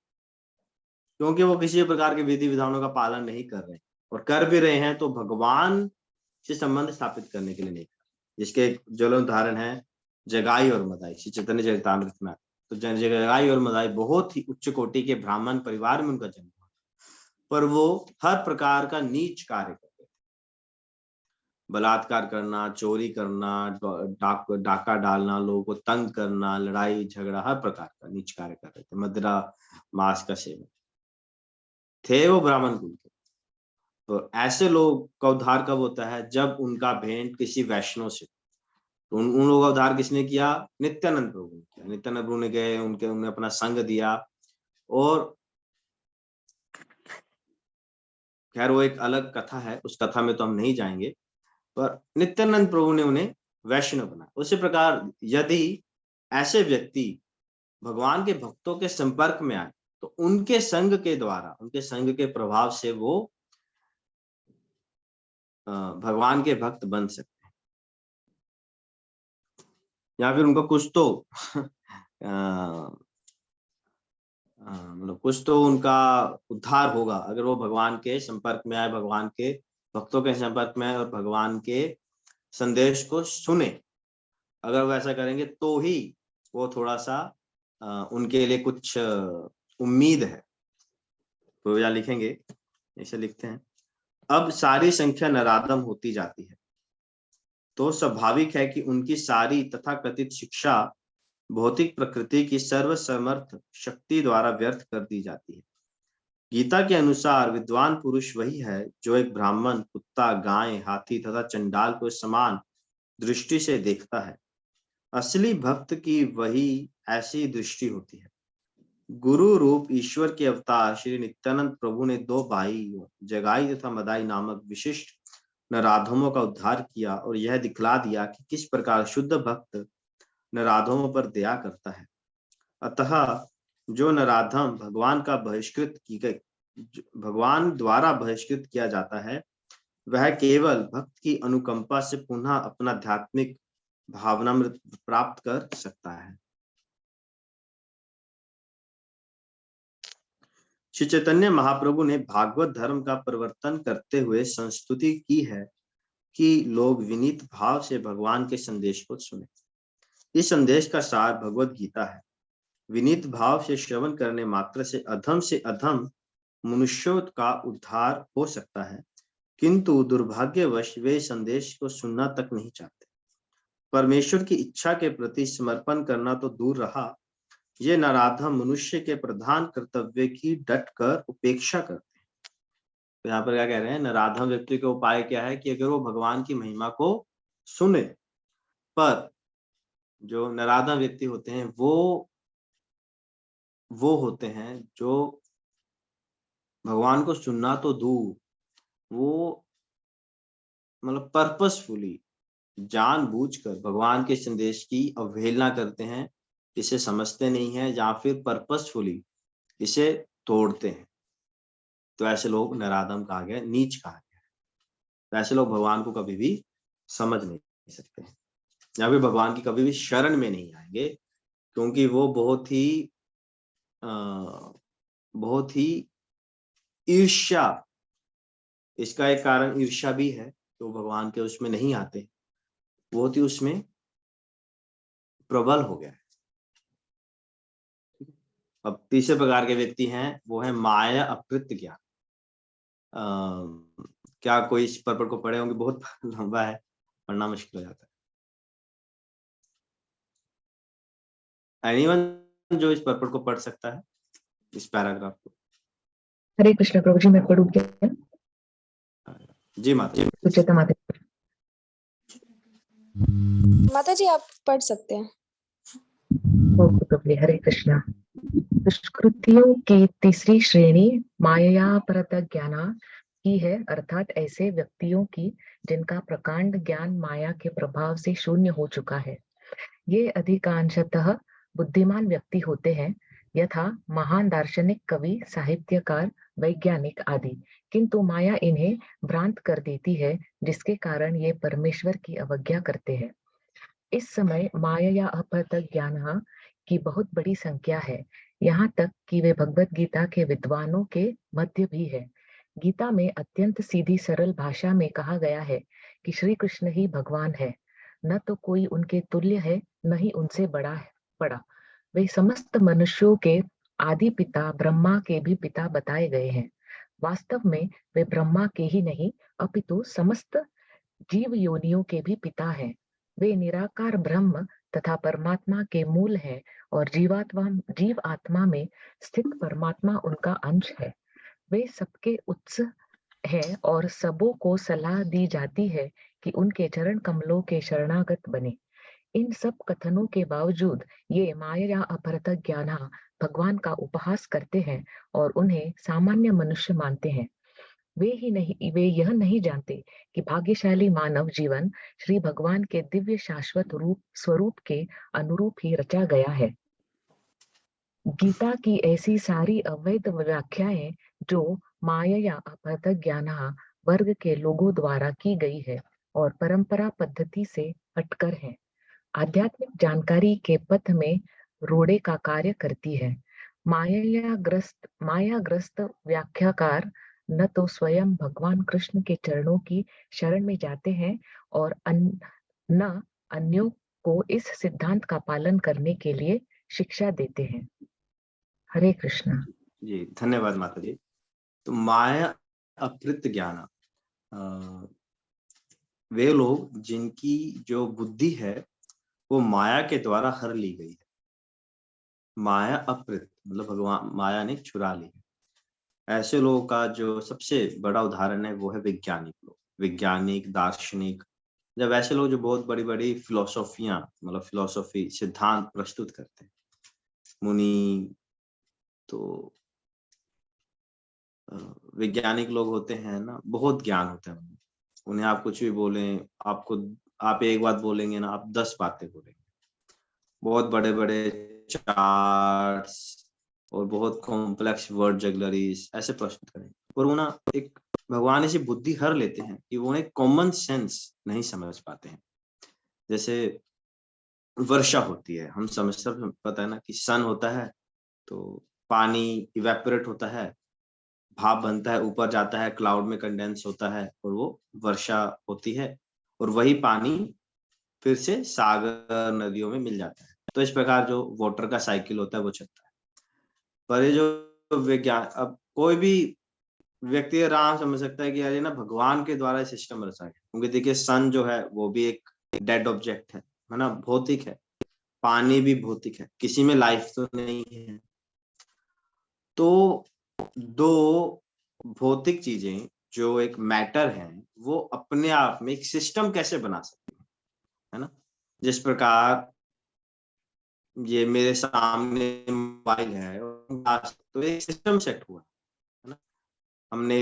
क्योंकि वो किसी प्रकार के विधि विधानों का पालन नहीं कर रहे, और कर भी रहे हैं तो भगवान से संबंध स्थापित करने के लिए नहीं कर रहे। जिसके ज्वलन उदाहरण है जगाई और मदाई, श्री चैतन्य चरितामृत में। तो जगाई और मदाई बहुत ही उच्च कोटि के ब्राह्मण परिवार में उनका जन्म हुआ, पर वो हर प्रकार का नीच कार्य करते थे, बलात्कार करना, चोरी करना, डाका डालना, लोगों को तंग करना, लड़ाई झगड़ा, हर प्रकार का नीच कार्य कर रहे थे, मदिरा मांस का सेवन थे वो ब्राह्मण कुल के। तो ऐसे लोग का उद्धार कब होता है? जब उनका भेंट किसी वैष्णव से। तो उन लोगों का उद्धार किसने किया? नित्यानंद प्रभु ने किया। नित्यानंद प्रभु ने गए, उन्हें अपना संग दिया, और खैर वो एक अलग कथा है, उस कथा में तो हम नहीं जाएंगे, पर नित्यानंद प्रभु ने उन्हें वैष्णव बनाया। उसी प्रकार यदि ऐसे व्यक्ति भगवान के भक्तों के संपर्क में आए तो उनके संग के द्वारा, उनके संग के प्रभाव से वो भगवान के भक्त बन सकते हैं, या फिर उनका कुछ तो मतलब कुछ तो उनका उद्धार होगा अगर वो भगवान के संपर्क में आए, भगवान के भक्तों के संपर्क में आए और भगवान के संदेश को सुने। अगर वो ऐसा करेंगे तो ही वो थोड़ा सा उनके लिए कुछ उम्मीद है। तो यहाँ लिखेंगे, ऐसे लिखते हैं, अब सारी संख्या नराधम होती जाती है तो स्वाभाविक है कि उनकी सारी तथा कथित शिक्षा भौतिक प्रकृति की सर्वसमर्थ शक्ति द्वारा व्यर्थ कर दी जाती है। गीता के अनुसार विद्वान पुरुष वही है जो एक ब्राह्मण, कुत्ता, गाय, हाथी तथा चंडाल को समान दृष्टि से देखता है। असली भक्त की वही ऐसी दृष्टि होती है। गुरु रूप ईश्वर के अवतार श्री नित्यानंद प्रभु ने 2 भाइयों जगाई तथा मदाई नामक विशिष्ट नराधमों का उद्धार किया और यह दिखला दिया कि किस प्रकार शुद्ध भक्त नराधमों पर दया करता है। अतः जो नराधम भगवान द्वारा बहिष्कृत किया जाता है, वह केवल भक्त की अनुकंपा से पुनः अपना आध्यात्मिक भावनामृत प्राप्त कर सकता है। श्री चैतन्य महाप्रभु ने भागवत धर्म का प्रवर्तन करते हुए संस्तुति की है कि लोग विनीत भाव से भगवान के संदेश को सुने। इस संदेश का सार भगवत गीता है। विनीत भाव से श्रवण करने मात्र से अधम मनुष्यों का उद्धार हो सकता है, किंतु दुर्भाग्यवश वे संदेश को सुनना तक नहीं चाहते। परमेश्वर की इच्छा के प्रति समर्पण करना तो दूर रहा, ये नराधम मनुष्य के प्रधान कर्तव्य की डटकर उपेक्षा करते हैं। तो यहाँ पर क्या कह रहे हैं? नराधम व्यक्ति का उपाय क्या है कि अगर वो भगवान की महिमा को सुने, पर जो नराधम व्यक्ति होते हैं वो होते हैं जो भगवान को सुनना तो दूर, वो मतलब पर्पसफुली जानबूझकर भगवान के संदेश की अवहेलना करते हैं, इसे समझते नहीं है, या फिर पर्पसफुली इसे तोड़ते हैं। तो ऐसे लोग नराधम कहा गया, नीच कहा गया। तो ऐसे लोग भगवान को कभी भी समझ नहीं सकते हैं, या फिर भगवान की कभी भी शरण में नहीं आएंगे, क्योंकि वो बहुत ही ईर्ष्या, इसका एक कारण ईर्ष्या भी है, तो भगवान के उसमें नहीं आते। बहुत ही उसमें प्रबल हो गया है। अब तीसरे प्रकार के व्यक्ति हैं, वो है माया अकृत ज्ञान। क्या कोई इस पर्पट को पढ़े होंगे? बहुत लंबा है, पढ़ना मुश्किल हो जाता है। एनीवन जो इस पर्पट को पढ़ सकता है, इस पैराग्राफ को? हरे कृष्ण प्रभु जी, मैं पढ़ूं क्या? जी माता जी। सुचेता माता। माता जी आप पढ़ सकते हैं। ओके प्रभु जी, हरे कृष्णा। दुष्कृतियों की तीसरी श्रेणी माया परत ज्ञाना की है, अर्थात ऐसे व्यक्तियों की जिनका प्रकांड ज्ञान माया के प्रभाव से शून्य हो चुका है। ये अधिकांशतः बुद्धिमान व्यक्ति होते हैं, यथा महान दार्शनिक, कवि, साहित्यकार, वैज्ञानिक आदि, किंतु माया इन्हें भ्रांत कर देती है, जिसके कारण ये परमेश्वर की अवज्ञा करते हैं। इस समय माया या अपरत ज्ञान की बहुत बड़ी संख्या है, यहाँ तक कि वे भगवत गीता के विद्वानों के मध्य भी है। गीता में अत्यंत सीधी सरल भाषा में कहा गया है कि श्री कृष्ण ही भगवान है, न तो कोई उनके तुल्य है, न ही उनसे बड़ा। वे समस्त मनुष्यों के आदि पिता, ब्रह्मा के भी पिता बताए गए हैं। वास्तव में वे ब्रह्मा के ही नहीं, अपितु समस्त जीव योनियों के भी पिता हैं। वे निराकार ब्रह्म तथा परमात्मा के मूल हैं और जीव आत्मा में स्थित परमात्मा उनका अंश है। वे सबके उत्स है और सबों को सलाह दी जाती है कि उनके चरण कमलों के शरणागत बने। इन सब कथनों के बावजूद ये माया या अपरत ज्ञान भगवान का उपहास करते हैं और उन्हें सामान्य मनुष्य मानते हैं। वे यह नहीं जानते कि भाग्यशाली मानव जीवन श्री भगवान के दिव्य शाश्वत स्वरूप के अनुरूप ही रचा गया है। गीता की ऐसी सारी अवैध व्याख्याएं जो माया या अपरत ज्ञान वर्ग के लोगों द्वारा की गई है और परंपरा पद्धति से हटकर है, आध्यात्मिक जानकारी के पथ में रोड़े का कार्य करती है। मायाग्रस्त व्याख्याकार न तो स्वयं भगवान कृष्ण के चरणों की शरण में जाते हैं और न अन्यों को इस सिद्धांत का पालन करने के लिए शिक्षा देते हैं। हरे कृष्णा। जी धन्यवाद माता जी। तो माया अकृत ज्ञान, वे लोग जिनकी जो बुद्धि है वो माया के द्वारा हर ली गई है। माया अकृत मतलब भगवान माया ने चुरा ली है। ऐसे लोगों का जो सबसे बड़ा उदाहरण है वो है वैज्ञानिक लोग, वैज्ञानिक, दार्शनिक। जब ऐसे लोग जो बहुत बड़ी बड़ी फिलोसॉफियां मतलब फिलोसॉफी सिद्धांत प्रस्तुत करते हैं, मुनि तो वैज्ञानिक लोग होते हैं ना, बहुत ज्ञान होता है उन्हें। आप कुछ भी बोलें, आप एक बात बोलेंगे ना, आप 10 बातें बोलेंगे। बहुत बड़े बड़े चार्ट्स और बहुत कॉम्प्लेक्स वर्ड जगलरीज ऐसे प्रस्तुत करेंगे, पर वो ना एक भगवान ऐसी बुद्धि हर लेते हैं कि वो एक कॉमन सेंस नहीं समझ पाते हैं। जैसे वर्षा होती है, हम समझते पता है ना कि सन होता है तो पानी इवेपोरेट होता है, भाप बनता है, ऊपर जाता है, क्लाउड में कंडेंस होता है और वो वर्षा होती है, और वही पानी फिर से सागर नदियों में मिल जाता है। तो इस प्रकार जो वाटर का साइकिल होता है वो चलता है। पर ये जो विज्ञान, अब कोई भी व्यक्ति आराम समझ सकता है कि यार ये ना भगवान के द्वारा सिस्टम रचा है, क्योंकि देखिए सन जो है वो भी एक डेड ऑब्जेक्ट है ना, भौतिक है। पानी भी भौतिक है, किसी में लाइफ तो नहीं है। तो दो भौतिक चीजें जो एक मैटर है वो अपने आप में एक सिस्टम कैसे बना सकती है ना। जिस प्रकार ये मेरे सामने मोबाइल है तो एक सिस्टम सेट हुआ है ना। हमने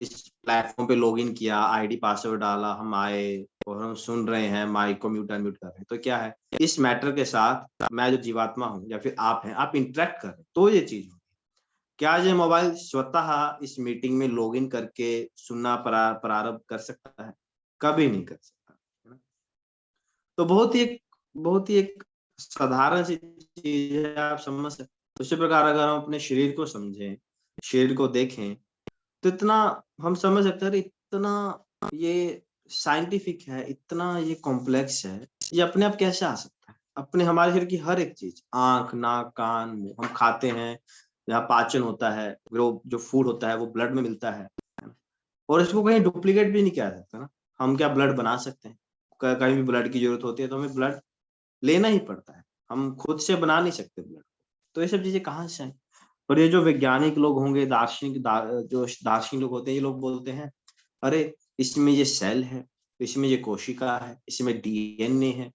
इस प्लेटफॉर्म पे लॉगिन किया, आईडी पासवर्ड डाला, हम आए और हम सुन रहे हैं, माइक को म्यूट अनम्यूट कर रहे हैं। तो क्या है, इस मैटर के साथ मैं जो जीवात्मा हूँ या फिर आप हैं, आप इंटरेक्ट कर रहे हैं, तो ये चीज होगी। क्या ये मोबाइल स्वतः इस मीटिंग में लॉगिन करके सुनना प्रारंभ कर सकता है? कभी नहीं कर सकता है ना। तो बहुत ही एक साधारण सी चीज है, आप समझ सकते। उसी प्रकार अगर हम अपने शरीर को समझें, शरीर को देखें, तो इतना हम समझ सकते हैं, इतना ये साइंटिफिक है, इतना ये कॉम्प्लेक्स है, ये अपने आप कैसे आ सकता है? अपने हमारे शरीर की हर एक चीज, आंख, नाक, कान, मुंह, हम खाते हैं, जहाँ पाचन होता है, वो जो फूड होता है वो ब्लड में मिलता है ना? और इसको कहीं डुप्लीकेट भी नहीं किया जा सकता ना। हम क्या ब्लड बना सकते हैं? कहीं भी ब्लड की जरूरत होती है तो हमें ब्लड लेना ही पड़ता है, हम खुद से बना नहीं सकते ब्लड। तो ये सब चीजें कहाँ से आई? और ये जो वैज्ञानिक लोग होंगे, जो दार्शनिक लोग होते हैं, ये लोग बोलते हैं अरे इसमें ये सेल है, इसमें ये कोशिका है, इसमें डीएनए है,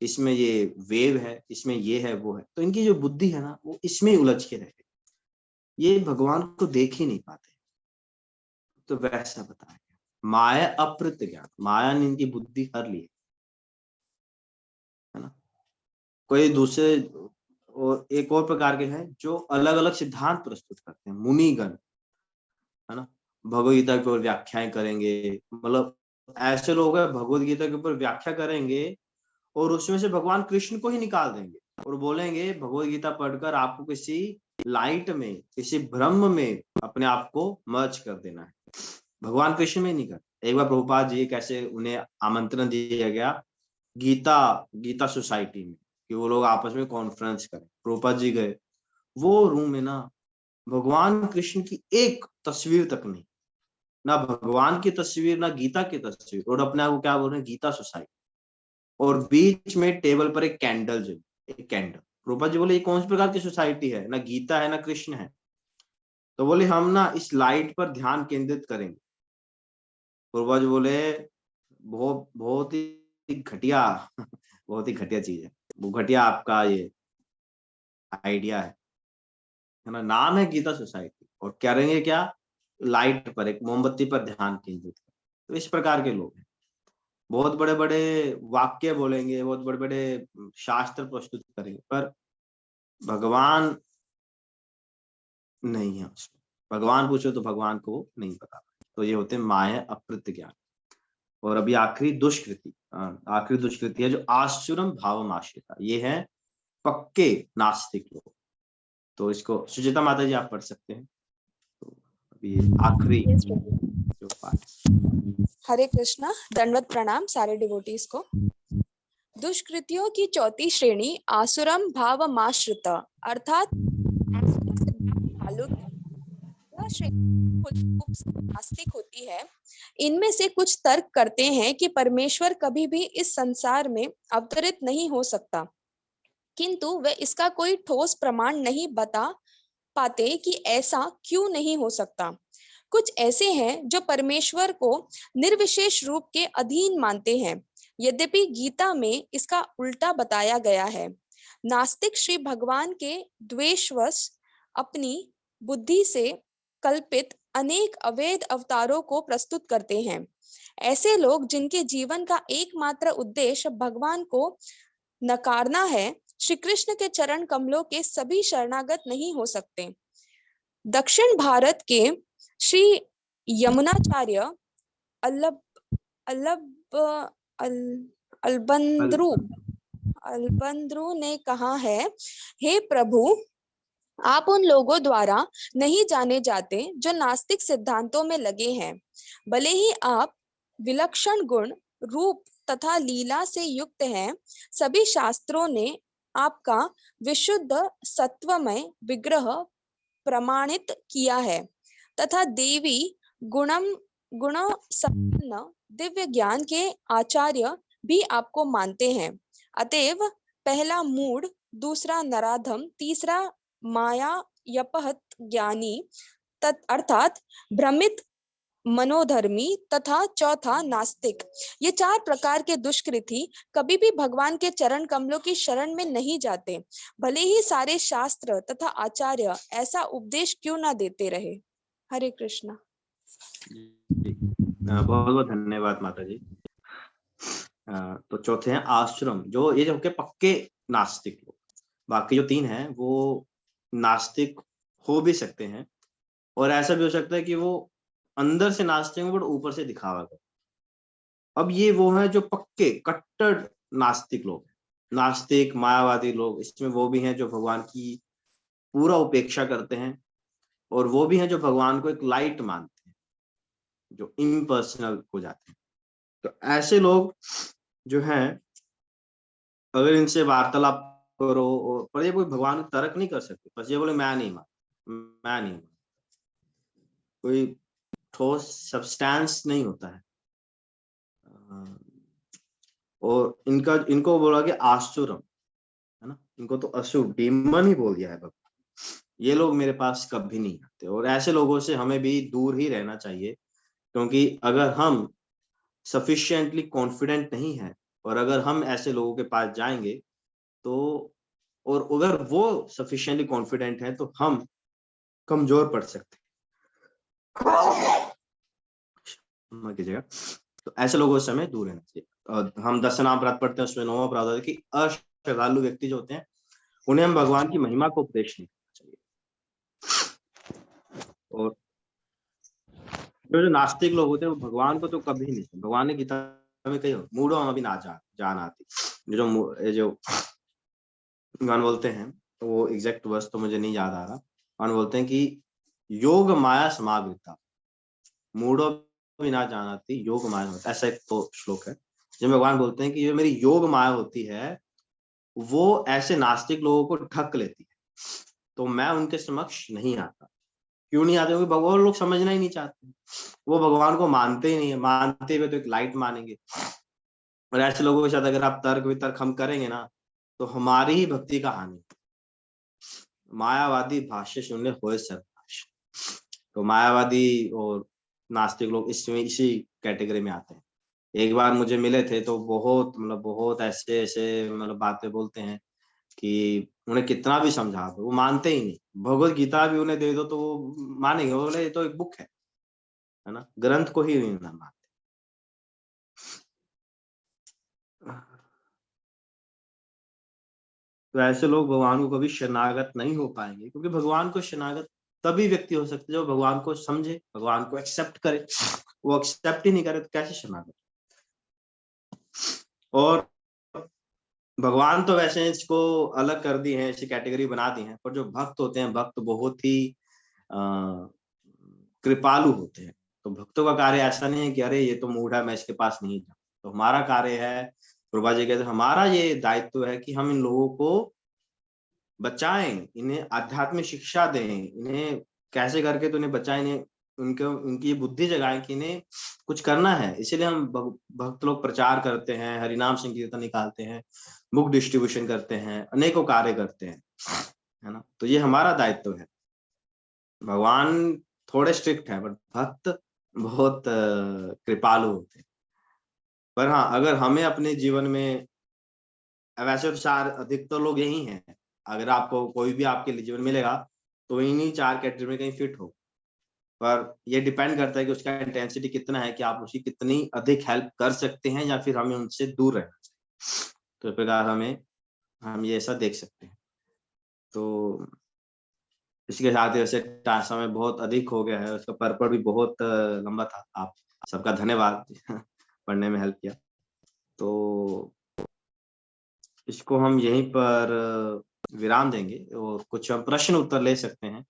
इसमें ये वेव है, इसमें ये है वो है। तो इनकी जो बुद्धि है ना, वो इसमें ही उलझ के रह गई, ये भगवान को देख ही नहीं पाते। तो वैसा बताया गया, माया अप्रत ज्ञान, माया ने इनकी बुद्धि हर ली है ना। कोई दूसरे और एक और प्रकार के हैं जो अलग अलग सिद्धांत प्रस्तुत करते हैं, मुनिगण, है ना। भगवद गीता के ऊपर व्याख्याएं करेंगे, मतलब ऐसे लोग हैं भगवद गीता के ऊपर व्याख्या करेंगे और उसमें से भगवान कृष्ण को ही निकाल देंगे और बोलेंगे भगवद गीता पढ़कर आपको किसी लाइट में, किसी ब्रह्म में अपने आप को मर्ज कर देना है, भगवान कृष्ण में नहीं कर। एक बार प्रभुपाद जी कैसे उन्हें आमंत्रण दिया गया गीता सोसाइटी में कि वो लोग आपस में कॉन्फ्रेंस करें, प्रभुपाद जी गए, वो रूम में ना भगवान कृष्ण की एक तस्वीर तक नहीं, ना भगवान की तस्वीर, ना गीता की तस्वीर, और अपने आप को क्या बोल रहे हैं, गीता सोसाइटी। और बीच में टेबल पर एक कैंडल जली, एक कैंडल। रूपा जी बोले ये कौन सी प्रकार की सोसाइटी है, ना गीता है ना कृष्ण है। तो बोले हम ना इस लाइट पर ध्यान केंद्रित करेंगे। रूपा जी बोले बहुत बहुत ही घटिया बहुत ही घटिया चीज है वो, घटिया आपका ये आइडिया है ना। नाम है गीता सोसाइटी और करेंगे क्या, लाइट पर, एक मोमबत्ती पर ध्यान केंद्रित करें। तो इस प्रकार के लोग हैं, बहुत बड़े बड़े वाक्य बोलेंगे, बहुत बड़े बड़े शास्त्र प्रस्तुत करेंगे, पर भगवान नहीं है उसमें। भगवान पूछो तो भगवान को नहीं पता। तो ये होते हैं माया अप्रत ज्ञान। और अभी आखिरी दुष्कृति, आखिरी दुष्कृति है जो आसुरम भावम आश्रिता, ये है पक्के नास्तिक लोग। तो इसको सुचिता माता जी आप पढ़ सकते हैं। तो अभी आखिरी जो पाठ। हरे कृष्णा, दंडवत प्रणाम सारे डिवोटीज को। दुष्कृतियों की चौथी श्रेणी आसुरम भावमाश्रित अर्थात नास्तिक होती है। इनमें से कुछ तर्क करते हैं कि परमेश्वर कभी भी इस संसार में अवतरित नहीं हो सकता, किंतु वे इसका कोई ठोस प्रमाण नहीं बता पाते कि ऐसा क्यों नहीं हो सकता। कुछ ऐसे हैं जो परमेश्वर को निर्विशेष रूप के अधीन मानते हैं, यद्यपि गीता में इसका उल्टा बताया गया है। नास्तिक श्री भगवान के द्वेषवश अपनी बुद्धि से कल्पित अनेक अवैध अवतारों को प्रस्तुत करते हैं। ऐसे लोग जिनके जीवन का एकमात्र उद्देश्य भगवान को नकारना है, श्री कृष्ण के चरण कमलों के सभी शरणागत नहीं हो सकते। दक्षिण भारत के श्री यमुनाचार्य अल्बंद्रु ने कहा है, हे प्रभु, आप उन लोगों द्वारा नहीं जाने जाते जो नास्तिक सिद्धांतों में लगे हैं। भले ही आप विलक्षण गुण, रूप तथा लीला से युक्त हैं, सभी शास्त्रों ने आपका विशुद्ध सत्वमय विग्रह प्रमाणित किया है तथा देवी गुण संपन्न दिव्य ज्ञान के आचार्य भी आपको मानते हैं। अतएव पहला मूढ़, दूसरा नराधम, तीसरा माया यपहत ज्ञानी अर्थात भ्रमित मनोधर्मी तथा चौथा नास्तिक, ये चार प्रकार के दुष्कृति कभी भी भगवान के चरण कमलों की शरण में नहीं जाते, भले ही सारे शास्त्र तथा आचार्य ऐसा उपदेश क्यों ना देते रहे। हरे कृष्णा। बहुत बहुत धन्यवाद माता जी। तो चौथे हैं आश्रम, जो ये जो के पक्के नास्तिक लोग। बाकी जो तीन हैं वो नास्तिक हो भी सकते हैं, और ऐसा भी हो सकता है कि वो अंदर से नास्तिक हो बट ऊपर से दिखावा कर। अब ये वो है जो पक्के कट्टर नास्तिक लोग, नास्तिक मायावादी लोग। इसमें वो भी हैं जो भगवान की पूरा उपेक्षा करते हैं, और वो भी हैं जो भगवान को एक लाइट मानते हैं, जो इम्पर्सनल हो जाते हैं। तो ऐसे लोग जो हैं, अगर इनसे वार्तालाप करो, पर ये कोई भगवान को तर्क नहीं कर सकते, बस ये बोले मैं नहीं मानता, कोई ठोस सब्सटेंस नहीं होता है। और इनको बोला कि आसुरम, है ना, इनको तो असुर डीमन ही बोल दिया है भगवान। ये लोग मेरे पास कभी नहीं आते, और ऐसे लोगों से हमें भी दूर ही रहना चाहिए, क्योंकि अगर हम सफिशिएंटली कॉन्फिडेंट नहीं है, और अगर हम ऐसे लोगों के पास जाएंगे तो, और अगर वो सफिशिएंटली कॉन्फिडेंट है, तो हम कमजोर पड़ सकते हैं। कीजिएगा। तो ऐसे लोगों से हमें दूर रहना चाहिए। और हम 10 नाम व्रत पढ़ते हैं, उसमें 9वां व्रत है कि अश्रद्धालु व्यक्ति जो होते हैं, उन्हें हम भगवान की महिमा को उपदेश नहीं करना चाहिए। और जो नास्तिक लोग होते हैं, वो भगवान को तो कभी नहीं, भगवान ने गीता में कही मूढ़ो हम अभी ना जान आती, जो भगवान बोलते हैं, तो वो एग्जैक्ट वर्स तो मुझे नहीं याद आ रहा। भगवान बोलते हैं कि योग माया समावृता मूढ़ो भी ना जानाती योग माया होता, ऐसा एक तो श्लोक है जिसमें भगवान बोलते हैं कि ये मेरी योग माया होती है, वो ऐसे नास्तिक लोगों को ढक लेती है, तो मैं उनके समक्ष नहीं आता। क्यों नहीं आते? क्योंकि भगवान लोग समझना ही नहीं चाहते, वो भगवान को मानते ही नहीं है, मानते हुए तो एक लाइट मानेंगे। और ऐसे लोगों के साथ अगर आप तर्क वितर्क हम करेंगे ना, तो हमारी ही भक्ति का हानि। मायावादी भाष्य शून्य होए सर्वनाश। तो मायावादी और नास्तिक लोग इसमें इसी कैटेगरी में आते हैं। एक बार मुझे मिले थे तो बहुत ऐसे मतलब बातें बोलते हैं कि उन्हें कितना भी समझा दो वो मानते ही नहीं। भगवत गीता भी उन्हें दे दो तो वो मानेंगे, वो बोले ये तो एक बुक है ना, ग्रंथ को ही नहीं मानते। तो ऐसे लोग भगवान को कभी शरणागत नहीं हो पाएंगे, क्योंकि भगवान को शरणागत तभी व्यक्ति हो सकते जो भगवान को समझे, भगवान को एक्सेप्ट करे। वो एक्सेप्ट ही नहीं करे तो कैसे शरणागत? और भगवान तो वैसे इसको अलग कर दी है, ऐसी कैटेगरी बना दी है, पर जो भक्त होते हैं, भक्त बहुत ही कृपालु होते हैं। तो भक्तों का कार्य ऐसा नहीं है कि अरे ये तो मूढ़ है, मैं इसके पास नहीं जाऊँ। तो हमारा कार्य है, प्रभा जी कहते हैं, हमारा ये दायित्व है कि हम इन लोगों को बचाएं, इन्हें आध्यात्मिक शिक्षा दें, इन्हें कैसे करके तो इन्हें बचाएं, इन्हें उनकी बुद्धि जगाएं कि इन्हें कुछ करना है। इसीलिए हम भक्त लोग प्रचार करते हैं, हरिनाम संकीर्तन निकालते हैं, बुक डिस्ट्रीब्यूशन करते हैं, अनेकों कार्य करते हैं, है ना। तो ये हमारा दायित्व है। भगवान थोड़े स्ट्रिक्ट है, बट भक्त बहुत कृपालु होते हैं। पर हाँ, अगर हमें अपने जीवन में, वैसे तो अधिकतर लोग यही हैं, अगर आपको कोई भी आपके जीवन मिलेगा तो इन्हीं 4 कैटेगरी में कहीं फिट हो। पर ये डिपेंड करता है कि उसका इंटेंसिटी कितना है, कि आप उसकी कितनी अधिक हेल्प कर सकते हैं या फिर हमें उनसे दूर रहना चाहिए। तो इस प्रकार हम ये ऐसा देख सकते हैं। तो इसके साथ ही वैसे समय बहुत अधिक हो गया है, उसका पर्पस भी बहुत लंबा था। आप सबका धन्यवाद पढ़ने में हेल्प किया। तो इसको हम यहीं पर विराम देंगे और कुछ हम प्रश्न उत्तर ले सकते हैं।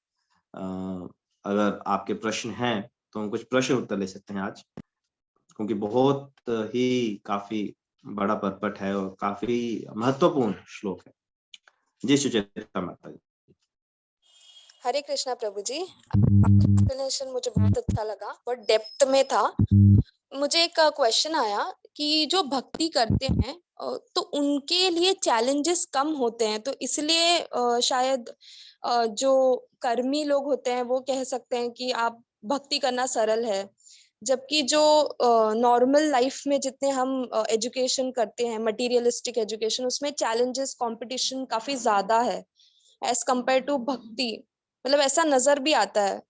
अगर आपके प्रश्न हैं तो हम कुछ प्रश्न उत्तर ले सकते हैं आज, क्योंकि बहुत ही काफी बड़ा पर्पट है और काफी महत्वपूर्ण श्लोक है। जी सुचेता माता जी। हरे कृष्णा प्रभु जी, एक्सप्लेनेशन मुझे बहुत अच्छा लगा, बहुत डेप्थ में था। मुझे एक क्वेश्चन आया कि जो भक्ति करते हैं तो उनके लिए चैलेंजेस कम होते हैं, तो इसलिए शायद जो कर्मी लोग होते हैं वो कह सकते हैं कि आप भक्ति करना सरल है, जबकि जो नॉर्मल लाइफ में जितने हम एजुकेशन करते हैं, मटेरियलिस्टिक एजुकेशन, उसमें चैलेंजेस, कंपटीशन काफी ज्यादा है एज कंपेयर टू भक्ति। मतलब ऐसा नजर भी आता है,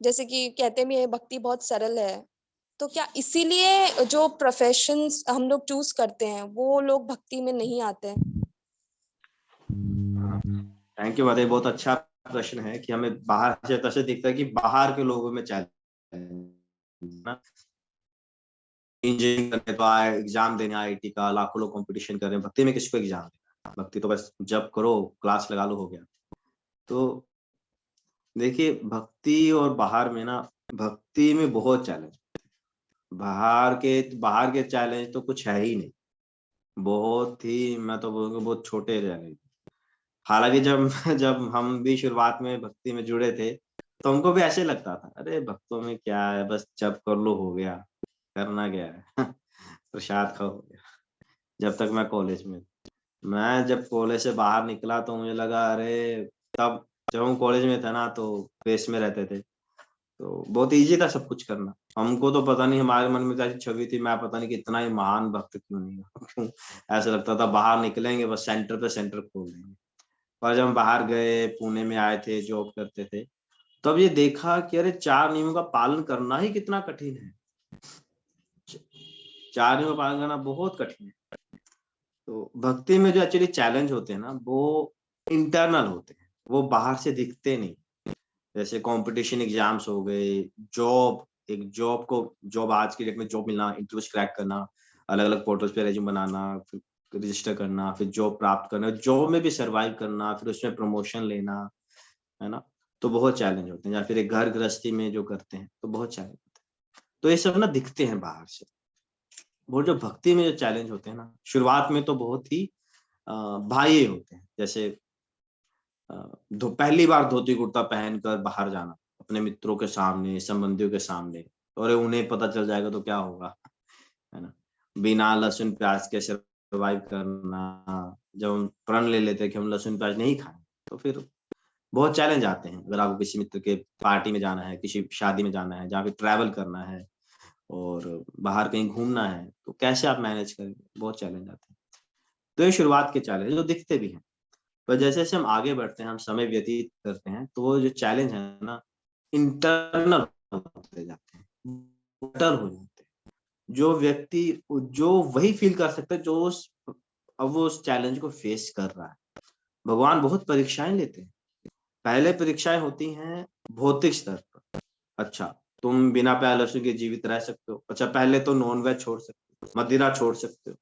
जैसे कि कहते भी है भक्ति बहुत सरल है। तो क्या इसीलिए जो प्रोफेशंस हम लोग चूज करते हैं वो लोग भक्ति में नहीं आते हैं? थैंक यू माता, बहुत अच्छा प्रश्न है कि हमें बाहर से तैसे दिखता है कि बाहर के लोगों में चैलेंज, इंजीनियरिंग करने तो आए, एग्जाम देने आईआईटी का, लाखों लोग कंपटीशन कर रहे हैं, भक्ति में किसको एग्जाम देना? भक्ति तो बस जब करो, क्लास लगा लो, हो गया। तो देखिए, भक्ति और बाहर में ना, भक्ति में बहुत चैलेंज, बाहर के चैलेंज तो कुछ है ही नहीं, बहुत ही, मैं तो बोलूँगा बहुत छोटे चैलेंज। हालांकि जब जब हम भी शुरुआत में भक्ति में जुड़े थे, तो हमको भी ऐसे लगता था, अरे भक्तों में क्या है, बस जप कर लो हो गया, करना क्या है प्रसाद खाओ हो गया। जब तक मैं कॉलेज में, मैं जब कॉलेज से बाहर निकला तो मुझे लगा अरे, तब जब हम कॉलेज में थे ना तो प्रेस में रहते थे, तो बहुत ईज़ी था सब कुछ करना। हमको तो पता नहीं हमारे मन में कैसी छवि थी, मैं पता नहीं कितना ही महान भक्त क्यों नहीं हूँ क्यों ऐसा लगता था बाहर निकलेंगे बस सेंटर पे सेंटर खोल देंगे। और जब हम बाहर गए, पुणे में आए थे, जॉब करते थे, तब ये देखा कि अरे 4 नियमों का पालन करना ही कितना कठिन है। 4 नियमों का पालन करना बहुत कठिन है। तो भक्ति में जो एक्चुअली चैलेंज होते हैं ना, वो इंटरनल होते हैं, वो बाहर से दिखते नहीं। जैसे कंपटीशन एग्जाम्स हो गए, जॉब आज की डेट में जॉब मिलना, इंटरव्यूज क्रैक करना, अलग-अलग पोर्टल्स पे रेज़्यूमे बनाना, फिर रजिस्टर करना, फिर जॉब प्राप्त करना, जॉब में भी सर्वाइव करना, फिर उसमें प्रमोशन लेना, है ना? तो बहुत चैलेंज होते हैं, या फिर एक घर गृहस्थी में जो करते हैं, तो बहुत चैलेंज होते हैं। तो ये सब ना दिखते हैं बाहर से। वो जो भक्ति में जो चैलेंज होते हैं ना, शुरुआत में तो बहुत ही बाह्य होते हैं। जैसे पहली बार धोती कुर्ता पहनकर बाहर जाना, अपने मित्रों के सामने, संबंधियों के सामने, और उन्हें पता चल जाएगा तो क्या होगा, है ना? बिना लहसुन प्याज के सर्वाइव करना, जब हम प्रण ले लेते हैं कि हम लहसुन प्याज नहीं खाएंगे, तो फिर बहुत चैलेंज आते हैं। अगर आपको किसी मित्र के पार्टी में जाना है, किसी शादी में जाना है, जहाँ पे ट्रैवल करना है और बाहर कहीं घूमना है, तो कैसे आप मैनेज करेंगे? बहुत चैलेंज आते हैं। तो ये शुरुआत के चैलेंज जो दिखते भी हैं। पर जैसे-जैसे हम आगे बढ़ते हैं, हम समय व्यतीत करते हैं, तो वो जो चैलेंज है ना, इंटरनल होते जाते हैं, बेटर हो जाते हैं। जो व्यक्ति जो वही फ़ील कर सकता है जो अब वो उस चैलेंज को फेस कर रहा है। भगवान बहुत परीक्षाएँ लेते हैं। पहले परीक्षाएँ होती हैं भौतिक स्तर पर। अच्छा, तुम बिना प्याज लहसुन के जीवित रह सकते हो। अच्छा, पहले तो नॉन-वेज छोड़ सकते हो, मदिरा छोड़ सकते हो,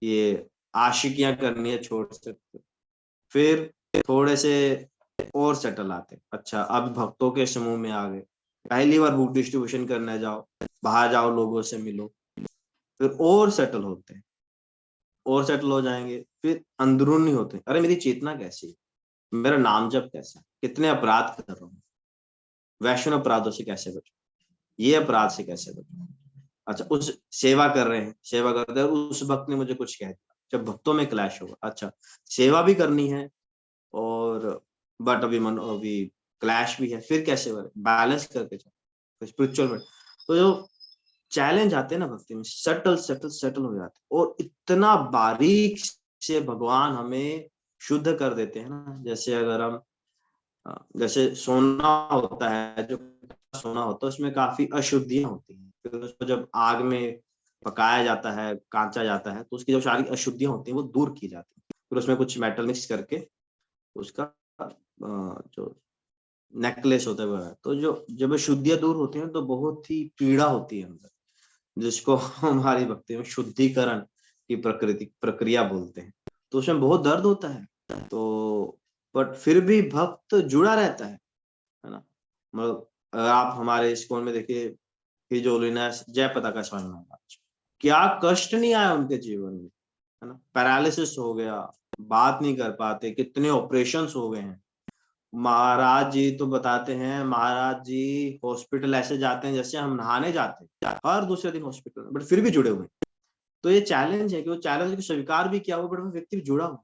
ये आशिकियाँ करनी है छोड़ सकते हो। फिर थोड़े से और सेटल आते हैं। अच्छा, अब भक्तों के समूह में आ गए। पहली बार बुक डिस्ट्रीब्यूशन करने जाओ, बाहर जाओ, लोगों से मिलो, फिर और सेटल होते हैं, और सेटल हो जाएँगे, फिर अंदरूनी होते हैं। अरे! मेरी चेतना कैसी है? मेरा नाम जप कैसा है? कितने अपराध कर रहा हूँ? वैष्णव अपराधों से कैसे बचूँ? ये अपराध से कैसे बचूँ? अच्छा, उस सेवा कर रहे हैं, सेवा करते हैं, उस भक्त ने मुझे कुछ कह दिया। जब भक्तों में क्लैश होगा, अच्छा, सेवा भी करनी है और बट अभी क्लैश भी है, फिर कैसे बैलेंस करके चलो स्पिरिचुअल में। तो जो चैलेंज आते हैं ना भक्ति में, सेटल हो जाते हैं और इतना बारीक से भगवान हमें शुद्ध कर देते हैं ना। जैसे अगर हम जैसे सोना होता है, जो सोना होता है उसमें काफी अशुद्धियां होती हैं, फिर उसको जब आग में पकाया जाता है, कांचा जाता है, तो उसकी जो सारी अशुद्धियां होती हैं वो दूर की जाती है। फिर उसमें कुछ मेटल मिक्स करके उसका जो नेकलेस होता है वो है। तो जो जब शुद्धियाँ दूर होती हैं तो बहुत ही पीड़ा होती है अंदर, जिसको हमारी भक्ति में शुद्धिकरण की प्रक्रिया बोलते हैं। तो उसमें बहुत दर्द होता है। तो बट फिर भी भक्त जुड़ा रहता है ना? मतलब अगर आप हमारे इस्कॉन में देखिए, हिज होलीनेस जय पताका स्वामी महाराज, क्या कष्ट नहीं आया उनके जीवन में, है ना? पैरालिसिस हो गया, बात नहीं कर पाते, कितने ऑपरेशंस हो गए हैं। महाराज जी तो बताते हैं, महाराज जी हॉस्पिटल ऐसे जाते हैं जैसे हम नहाने जाते हैं, हर दूसरे दिन हॉस्पिटल में, बट फिर भी जुड़े हुए हैं। तो ये चैलेंज है कि वो चैलेंज को स्वीकार भी किया हुआ, बट वो व्यक्ति भी जुड़ा हुआ।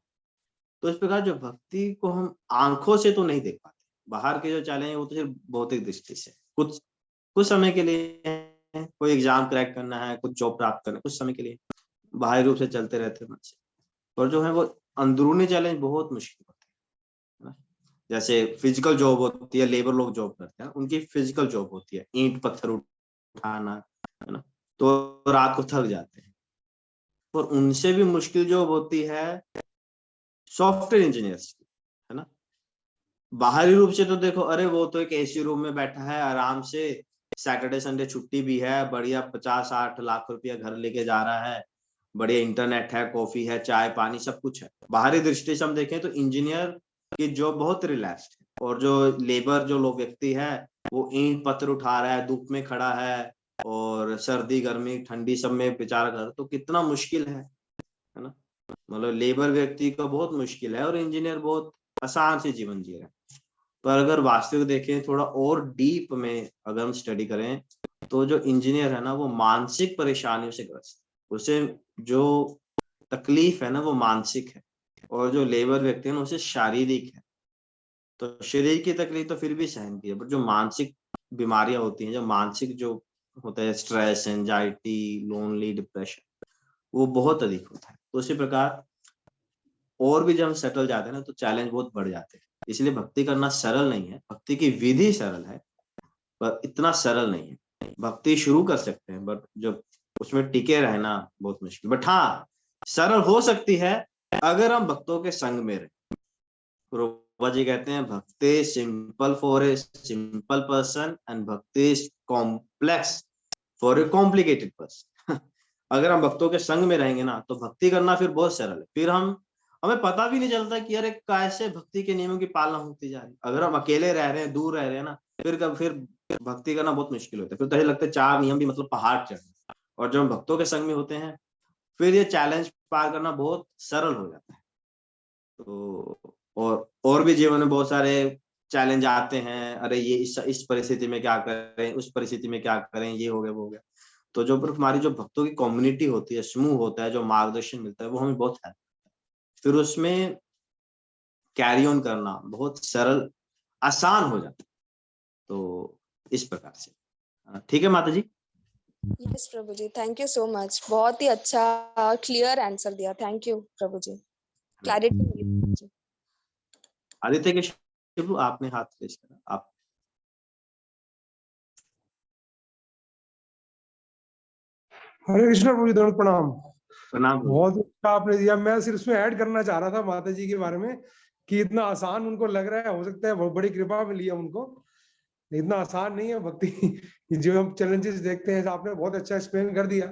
तो इस प्रकार जो भक्ति को हम आंखों से तो नहीं देख पाते, बाहर के जो चैलेंज है वो तो सिर्फ भौतिक दृष्टि से, कुछ कुछ समय के लिए है, कोई एग्जाम क्रैक करना है, कुछ जॉब प्राप्त करना है, कुछ समय के लिए बाहरी रूप से चलते रहते हैं मन से। और जो है वो अंदरूनी चैलेंज बहुत मुश्किल होते हैं, है ना? जैसे फिजिकल जॉब होती है, लेबर लोग जॉब करते हैं, उनकी फिजिकल जॉब होती है, ईंट पत्थर उठाना, है ना? तो रात को थक जाते हैं। और उनसे भी मुश्किल जॉब होती है सॉफ्टवेयर इंजीनियर्स की, है ना? बाहरी रूप से तो देखो, अरे वो तो एक एसी रूम में बैठा है आराम से, सैटरडे संडे छुट्टी भी है, बढ़िया 50-60 लाख रुपया घर लेके जा रहा है, बढ़िया इंटरनेट है, कॉफी है, चाय पानी सब कुछ है। बाहरी दृष्टि से हम देखें तो इंजीनियर की जॉब बहुत रिलैक्स्ड है, और जो लेबर जो लोग व्यक्ति है वो ईंट पत्थर उठा रहा है, धूप में खड़ा है, और सर्दी गर्मी ठंडी सब में विचार कर तो कितना मुश्किल है ना। मतलब लेबर व्यक्ति का बहुत मुश्किल है और इंजीनियर बहुत आसान से जीवन जी रहे हैं। पर अगर वास्तविक देखें थोड़ा और डीप में अगर हम स्टडी करें तो जो इंजीनियर है ना वो मानसिक परेशानियों से ग्रस्त, उसे जो तकलीफ है ना वो मानसिक है, और जो लेबर व्यक्ति है ना उसे शारीरिक है। तो शरीर की तकलीफ तो फिर भी सहन की है, पर जो मानसिक बीमारियां होती हैं, जो मानसिक जो होता है स्ट्रेस, एंजाइटी, लोनली, डिप्रेशन, वो बहुत अधिक होता है। तो उसी प्रकार और भी जब हम सेटल जाते हैं ना तो चैलेंज बहुत बढ़ जाते हैं। इसलिए भक्ति करना सरल नहीं है, भक्ति की विधि सरल है पर इतना सरल नहीं है। भक्ति शुरू कर सकते हैं बट जब उसमें टिके रहना बहुत मुश्किल, बट हाँ सरल हो सकती है अगर हम भक्तों के संग में रहे। प्रभुपाद जी कहते हैं bhakti simple for a simple person and bhakti is complex for a complicated person. अगर हम भक्तों के संग में रहेंगे ना तो भक्ति करना फिर बहुत सरल है। फिर हमें पता भी नहीं चलता कि अरे कैसे भक्ति के नियमों की पालना होती जा रही है। अगर हम अकेले रह रहे हैं, दूर रह रहे हैं ना, फिर भक्ति करना बहुत मुश्किल होता है। फिर तो ऐसा लगता है 4 नियम भी मतलब पहाड़ चढ़ना। और जब हम भक्तों के संग में होते हैं फिर ये चैलेंज पार करना बहुत सरल हो जाता है। तो और भी जीवन में बहुत सारे चैलेंज आते हैं, अरे ये इस परिस्थिति में क्या करें, उस परिस्थिति में क्या करें, ये हो गया वो हो गया। तो जो हमारी जो भक्तों की कम्युनिटी होती है, समूह होता है, जो मार्गदर्शन मिलता है वो हमें बहुत हेल्प, फिर उसमें कैरी ऑन करना बहुत सरल आसान हो जाता है। तो इस प्रकार से ठीक है माता जी। यस प्रभु जी, थैंक यू सो मच, बहुत ही अच्छा क्लियर आंसर दिया। थैंक यू प्रभु जी, क्लैरिटी। आदित्य के शिव आपने हाथ रेज करा, आप। हरे कृष्णा प्रभु जी, दंड प्रणाम। प्रणाम। बहुत अच्छा आपने दिया। मैं सिर्फ उसमें ऐड करना चाह रहा था माता जी के बारे में कि इतना आसान उनको लग रहा है, हो सकता है बहुत बड़ी कृपा मिली है उनको, इतना आसान नहीं है भक्ति। जो हम चैलेंजेस देखते हैं आपने बहुत अच्छा एक्सप्लेन कर दिया।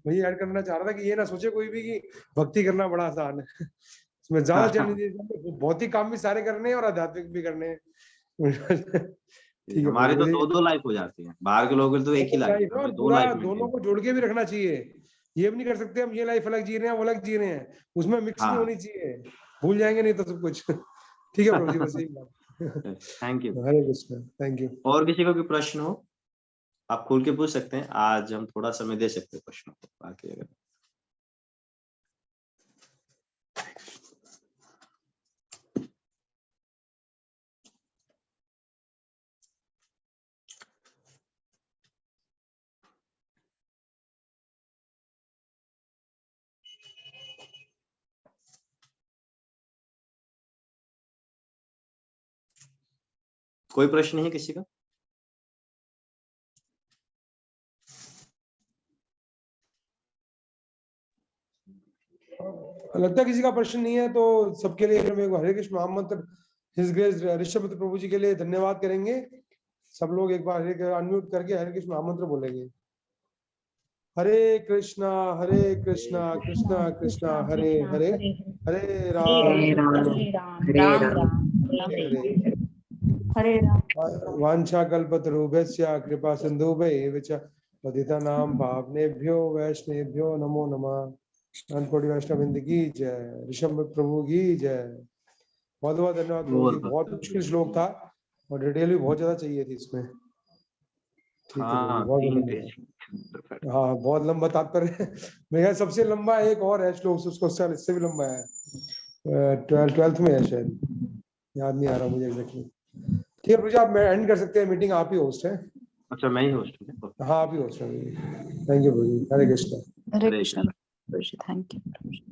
वही ऐड करना चाह रहा था कि ये ना सोचे कोई भी कि भक्ति करना बड़ा आसान है। इसमें ज्यादा चैलेंजेस, भौतिक काम भी सारे करने हैं और आध्यात्मिक भी करने हैं। ठीक है, हमारे तो 2-2 लाइफ हो जाती है, बाहर के लोगों के तो एक ही लाइफ है, 2 लाइफ दोनों को जोड़ के भी रखना चाहिए। ये भी नहीं कर सकते हम ये लाइफ अलग जी रहे हैं वो अलग जी रहे हैं, उसमें मिक्सिंग होनी चाहिए, भूल जाएंगे नहीं तो सब कुछ। ठीक है प्रभु जी, बस यही बात। Thank you. Hare Krishna, thank you. और किसी को कोई प्रश्न हो आप खोल के पूछ सकते हैं, आज हम थोड़ा समय दे सकते हैं प्रश्नों को। बाकी अगर कोई प्रश्न नहीं है किसी का? लगता है किसी का प्रश्न नहीं है तो सबके लिए हम एक हरे कृष्ण महामंत्र हिज ग्रेस ऋषभ प्रभु जी के लिए धन्यवाद करेंगे। सब लोग एक बार अनम्यूट करके हरे कृष्ण महामंत्र बोलेंगे। हरे कृष्णा कृष्णा कृष्णा हरे हरे, हरे राम हरे वांछा कल्पतरुभ्यश्च कृपा सिन्धुभ्यैव च पतितानां पावनेभ्यो वैष्णवेभ्यो नमो नमः। अनकोटी वैष्णव बिंद की जय, ऋषभ प्रभु की जय। बहुत बहुत धन्यवाद प्रभु जी, बहुत मुश्किल श्लोक था और डिटेल भी बहुत ज्यादा चाहिए थी इसमें। ठीक है, बहुत हाँ बहुत लंबा तात्पर्य। मेरा सबसे लंबा एक और है श्लोक, उसको इससे भी लंबा है, 12th में है शायद, याद नहीं आ रहा मुझे एग्जैक्टली। ठीक है प्रभु जी, आप एंड कर सकते हैं मीटिंग, आप ही होस्ट है। अच्छा मैं ही होस्ट हूँ? हाँ आप ही होस्ट हैं। Thank you Prabhu ji, Hare Krishna. Hare Krishna Prabhu ji, thank you.